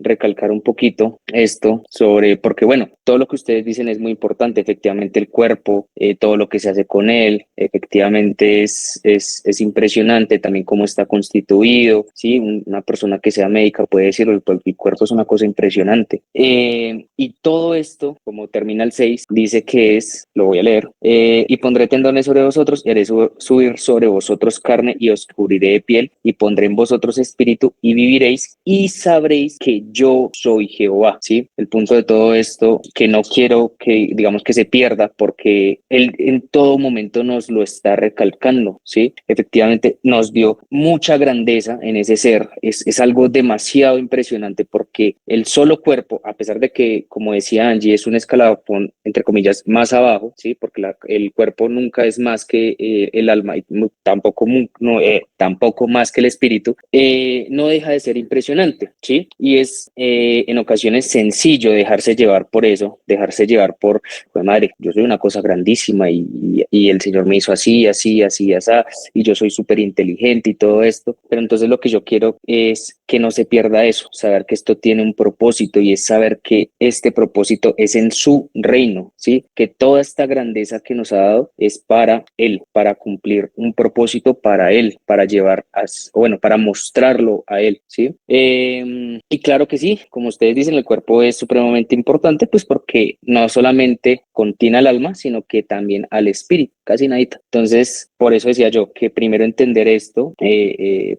recalcar un poquito esto sobre, porque bueno, todo lo que ustedes dicen es muy importante, efectivamente el cuerpo, todo lo que se hace con él, efectivamente es impresionante también cómo está constituido, ¿sí? Una persona que sea médica puede decirlo, el cuerpo es una cosa impresionante. Y todo esto, como termina el 6, dice que es, lo voy a leer, y pondré tendones sobre vosotros, y haré subir sobre vosotros carne, y os cubriré de piel, y pondré en vosotros espíritu, y viviréis, y sabréis que yo soy Jehová, ¿sí? El punto de todo esto, que no quiero que, digamos, que se pierda, porque él en todo momento nos lo está recalcando, ¿sí? Efectivamente, nos dio mucha grandeza en ese ser, es algo demasiado impresionante, porque el solo cuerpo, a pesar de que, como decía Angie, es un escalafón, entre comillas, más abajo, ¿sí? Porque el cuerpo nunca es más que el alma, y tampoco más que el espíritu, no deja de ser impresionante, ¿sí? Y es en ocasiones sencillo dejarse llevar por eso, dejarse llevar por, pues madre, yo soy una cosa grandísima y el Señor me hizo así, así, así, así, y yo soy súper inteligente y todo esto, pero entonces lo que yo quiero es que no se pierda eso, saber que esto tiene un propósito, y es saber que este propósito es en su reino, ¿sí? Que toda esta grandeza que nos ha dado es para Él, para cumplir un propósito para Él, para llevar para mostrarlo a Él, ¿sí? Y claro que sí, como ustedes dicen, el cuerpo es supremamente importante, pues porque no solamente contiene al alma, sino que también al espíritu, casi nadita. Entonces, por eso decía yo que primero entender esto,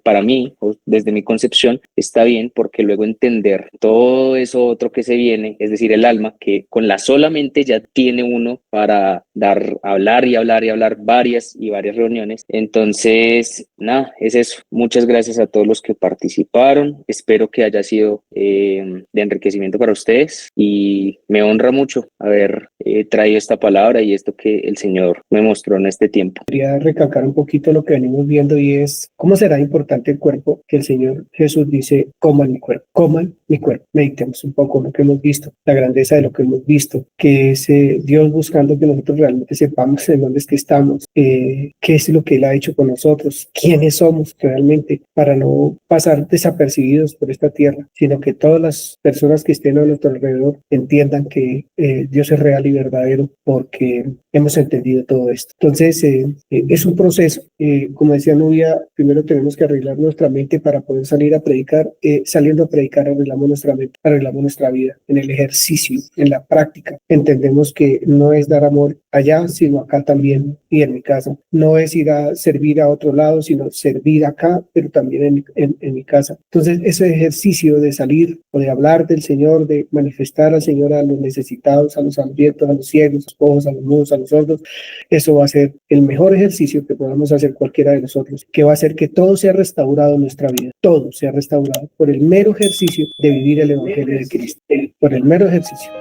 para mí, desde mi concepción, está bien, porque luego entender todo eso otro que se viene, es decir, el alma, que con la sola mente ya tiene uno para hablar y hablar y hablar varias reuniones. Entonces, nada, es eso. Muchas gracias a todos los que participaron. Espero que haya sido de enriquecimiento para ustedes, y me honra mucho haber traído esta palabra y esto que el Señor me mostró en este tiempo. Quería recalcar un poquito lo que venimos viendo, y es cómo será importante el cuerpo, que el Señor Jesús dice: coman mi cuerpo, coman mi cuerpo. Meditemos un poco lo que hemos visto, la grandeza de lo que hemos visto, que es Dios buscando que nosotros realmente sepamos en dónde es que estamos, qué es lo que Él ha hecho con nosotros, quiénes somos realmente, para no pasar desapercibidos por esta tierra, sino que todas las personas que estén a nuestro alrededor entiendan que Dios es real y verdadero, porque hemos entendido todo esto. Entonces, es un proceso. Como decía Nubia, primero tenemos que arreglar nuestra mente para poder salir a predicar. Saliendo a predicar, arreglamos nuestra mente, arreglamos nuestra vida, en el ejercicio, en la práctica. Entendemos que no es dar amor allá, sino acá también, y en mi casa. No es ir a servir a otro lado, sino servir acá, pero también en mi casa. Entonces, ese ejercicio de salir o de hablar del Señor, de manifestar al Señor a los necesitados, a los hambrientos, a los ciegos, a los cojos, a los mudos, a los sordos, eso va a ser el mejor ejercicio que podamos hacer cualquiera de nosotros, que va a hacer que todo sea restaurado en nuestra vida, todo sea restaurado por el mero ejercicio de vivir el Evangelio de Cristo, por el mero ejercicio.